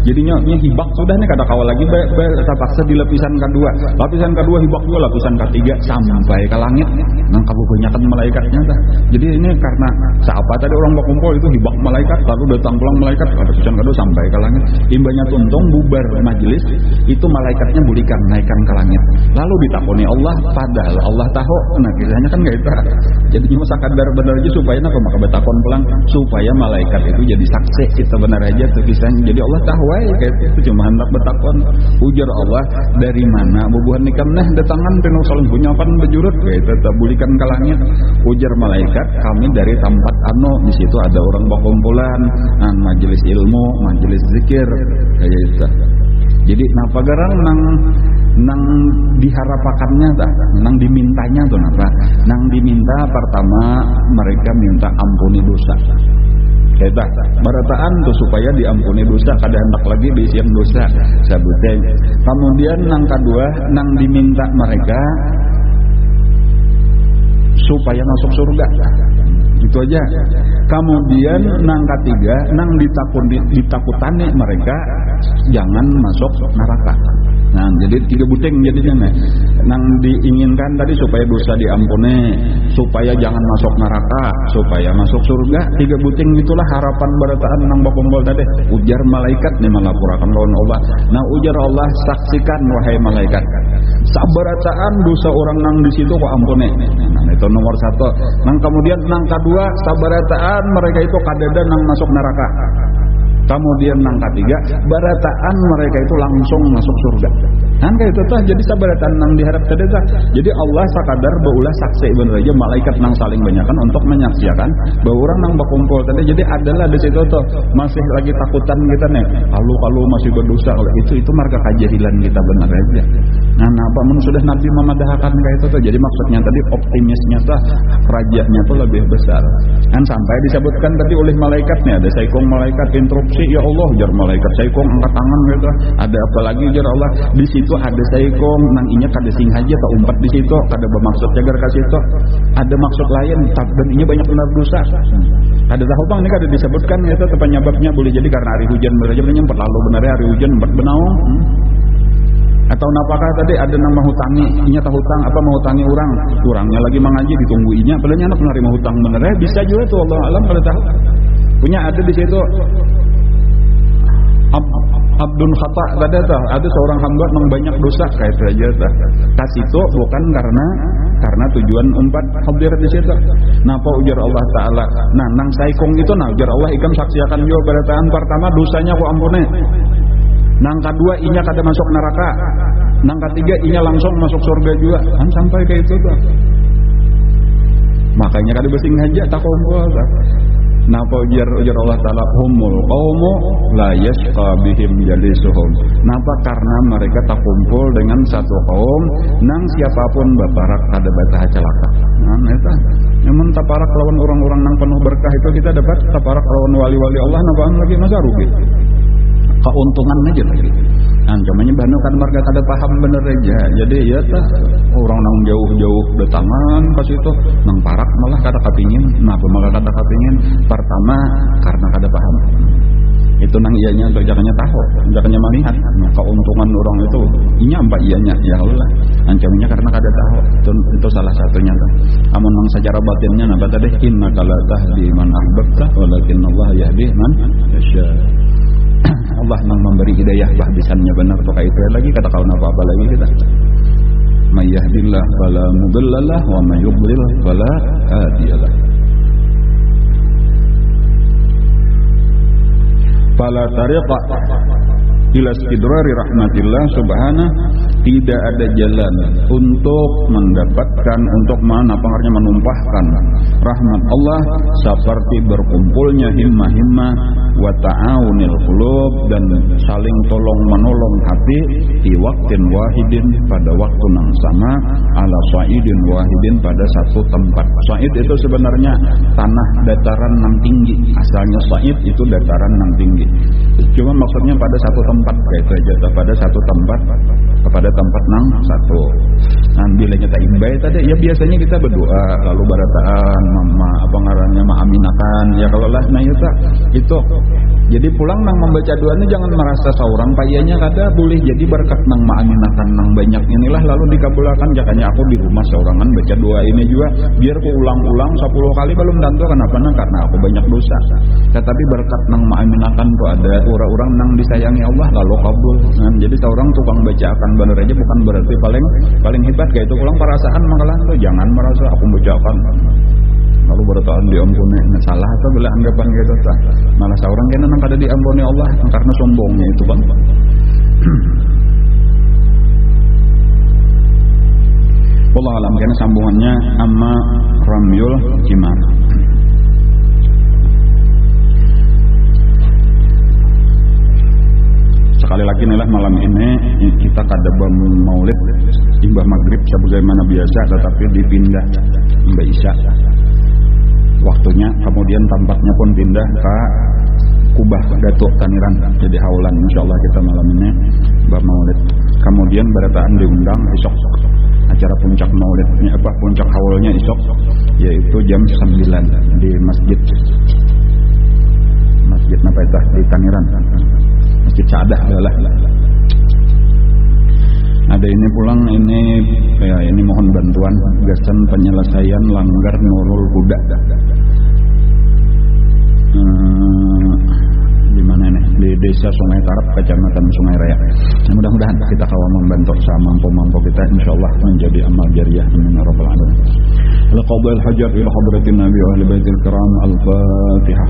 Jadinya hibak sudah nih kada kawal lagi terpaksa di lapisan kedua. Lapisan kedua hibak juga, lapisan ketiga sampai ke langit. Nang kebanyakan malaikatnya dah. Jadi ini karena siapa tadi orang berkumpul itu hibak malaikat, lalu datang pulang malaikat, lapisan kedua sampai ke langit. Imbanya tuntung bubar majelis, itu malaikatnya bulikan naikkan ke langit. Lalu ditakoni Allah, padahal Allah tahu. Nah kisahnya kan enggak itu. Jadi cuma sakadar benar aja supaya apa maka betakon pulang supaya malaikat itu jadi saksi kita benar aja tuh kisahnya. Jadi Allah tahu kayak itu cuma hendak betakon. Ujar Allah dari mana bubuhan nikam nah datangan tinu saling punya pan bejurut kayak itu bulikan ke langit. Ujar malaikat kami dari tempat di situ ada orang berkumpulan, majelis ilmu, majelis zikir kayak itu. Jadi napa garang nang diharapakannya dah, nang dimintanya tuh napa? Nang diminta pertama mereka minta ampuni dosa. Kayak barataan tuh supaya diampuni dosa, kada hendak lagi diisian dosa sabuteng. Kemudian nang kedua nang diminta mereka supaya masuk surga. Itu aja. Kemudian nang ketiga nang ditakutani mereka jangan masuk neraka. Nah, jadi 3 buting jadinya nih. Nang diinginkan tadi supaya dosa diampuni, supaya jangan masuk neraka, supaya masuk surga. 3 buting itulah harapan barataan nang bakumpul tadi. Ujar malaikat nih melapurakan lawan Allah. Nah, ujar Allah saksikan wahai malaikat. Sabarataan dosa orang nang di situ kok ampuni. Nah, itu nomor 1. Nang kemudian nang kedua sabarataan mereka itu kadada nang masuk neraka. Kemudian nang ketiga barataan mereka itu langsung masuk surga. Kan kayak itu tuh jadi sabarataan nang diharap tadi tuh. Jadi Allah sakadar baulah saksi bener aja malaikat nang saling banyakan untuk menyaksikan bahwa orang nang berkumpul tadi. Jadi adalah di situ tuh masih lagi takutan kita nih. Kalau masih berdosa kalau itu marga kejahilan kita bener aja. Nah, apa sudah Nabi memadahkan kayak itu tuh. Jadi maksudnya tadi optimisnya tuh rajanya tuh lebih besar. Kan sampai disebutkan tadi oleh malaikatnya ada saikong malaikat interupsi ya Allah jar malaikat saikong angkat tangan gitu. Ada apa lagi jar Allah di situ ada saikong nang inya kada sing aja tak umpat di situ kada bermaksud jagar ka situ. Ada maksud lain dan inya banyak benar dosa. Ada tahu bang ini kada disebutkan itu penyebabnya boleh jadi karena hari hujan bener aja nyempet lalu benar hari hujan benaung. Atau napakah tadi ada nama hutangi inya tak hutang apa mau hutangi orangnya lagi mengaji ditunggu inya padahal anak menerima hutang bener bisa juga tuh Allah alam kada tahu punya ada di situ Abdun khata ada seorang hamba yang banyak dosa kayak itu aja tah kas itu bukan karena tujuan umpat hadir di situ. Napa ujar Allah Taala nah nang saikong itu nah ujar Allah ikam saksiakan juga barataan pertama dosanya ku ampune. Nang kedua inya kada masuk neraka. Nang ketiga inya langsung masuk surga juga. Kan sampai kayak itu tuh. Makanya kada besing aja tak kumpul. Napa ujar Allah Taala humul qaumu la yasqa bihim jalisuhum. Napa karena mereka tak kumpul dengan satu kaum nang siapapun baparak kada batah celaka. Nah eta namun taparak lawan orang-orang nang penuh berkah itu kita dapat taparak lawan wali-wali Allah napa lagi masa rugi. Keuntungan aja tadi. Nah, cuman banu kan marga kada paham bener aja. Jadi ya tah orang nang jauh-jauh datangan ke situ nang parak malah kada kepingin. Napa malah kada kepingin? Pertama karena kada paham. Itu nang ianya jangannya tahu, jangannya melihat keuntungan orang itu. Inya mbak ianya ya Allah. Ancamannya karena kada tahu. Itu salah satunya tuh. Amun nang secara batinnya napa tadi innaka la tahdi man ahbabta walakinallah yahdi man yasha. Allah nang memberi hidayah bahbisannya benar tuh kayak itu lagi kata kawan apa lagi kita may yahdillah fala mudhillalah wa may yudlil fala hadiyalah. Fala tariqa ila istidrari rahmatillah subhanahu, tidak ada jalan untuk mendapatkan, untuk menumpahkan rahmat Allah seperti berkumpulnya himmah-himmah wa ta'awunil qulub, dan saling tolong menolong hati di waktin wahidin, pada waktu yang sama, ala sa'idin wahidin, pada satu tempat. Sa'id itu sebenarnya tanah dataran yang tinggi, asalnya sa'id itu dataran yang tinggi, cuma maksudnya pada satu tempat kayak itu aja, pada satu tempat, kepada tempat nang satu. Nah, bila nyata imbai tadi ya biasanya kita berdoa lalu barataan mama apa ngarannya maaminakan ya, kalau lah nah itu jadi pulang nang membaca doa ini jangan merasa seorang payahnya, kada boleh jadi berkat nang maaminakan nang banyak inilah lalu dikabulkan. Jakanya aku di rumah seorangan baca doa ini juga biar ku ulang-ulang 10 kali belum tentu kenapa, karena aku banyak dosa. Tetapi berkat nang maaminakan tuh ada orang-orang nang disayangi Allah lalu kabul. Nah, jadi seorang tukang baca akan bener aja bukan berarti paling hebat kayak itu. Pulang perasaan makalah tuh jangan merasa aku bacakan lalu bertahan diampuni. Nah, salah atau bila anggapan gitu tak, malah seorang kena nang kada diampuni Allah karena sombongnya itu bang. Wallahu alam. Karena sambungannya amma ramyul jimar. Sekali lagi inilah malam ini kita kada maulid imbah maghrib sebagaimana biasa, tetapi dipindah imbah isya waktunya, kemudian tempatnya pun pindah ke Kubah Datuk Taniran, jadi haulan insyaallah kita malam ini imbah maulid. Kemudian berataan diundang esok acara puncak maulidnya puncak haulnya esok, yaitu jam 9 di masjid apa itu di Taniran, Masjid Sa'adah adalah. Ada ini pulang ini mohon bantuan gagasan penyelesaian langgar Nurul Huda. Di mana nih? Di Desa Sungai Tarap, Kecamatan Sungai Raya. Nah, mudah-mudahan kita kalau membantu semampu-mampu kita insyaallah menjadi amal jariah min rabbal alamin. Al-qadha al-hajar ila hadratin nabi wa ahli baitil kiram. Al-Fatihah.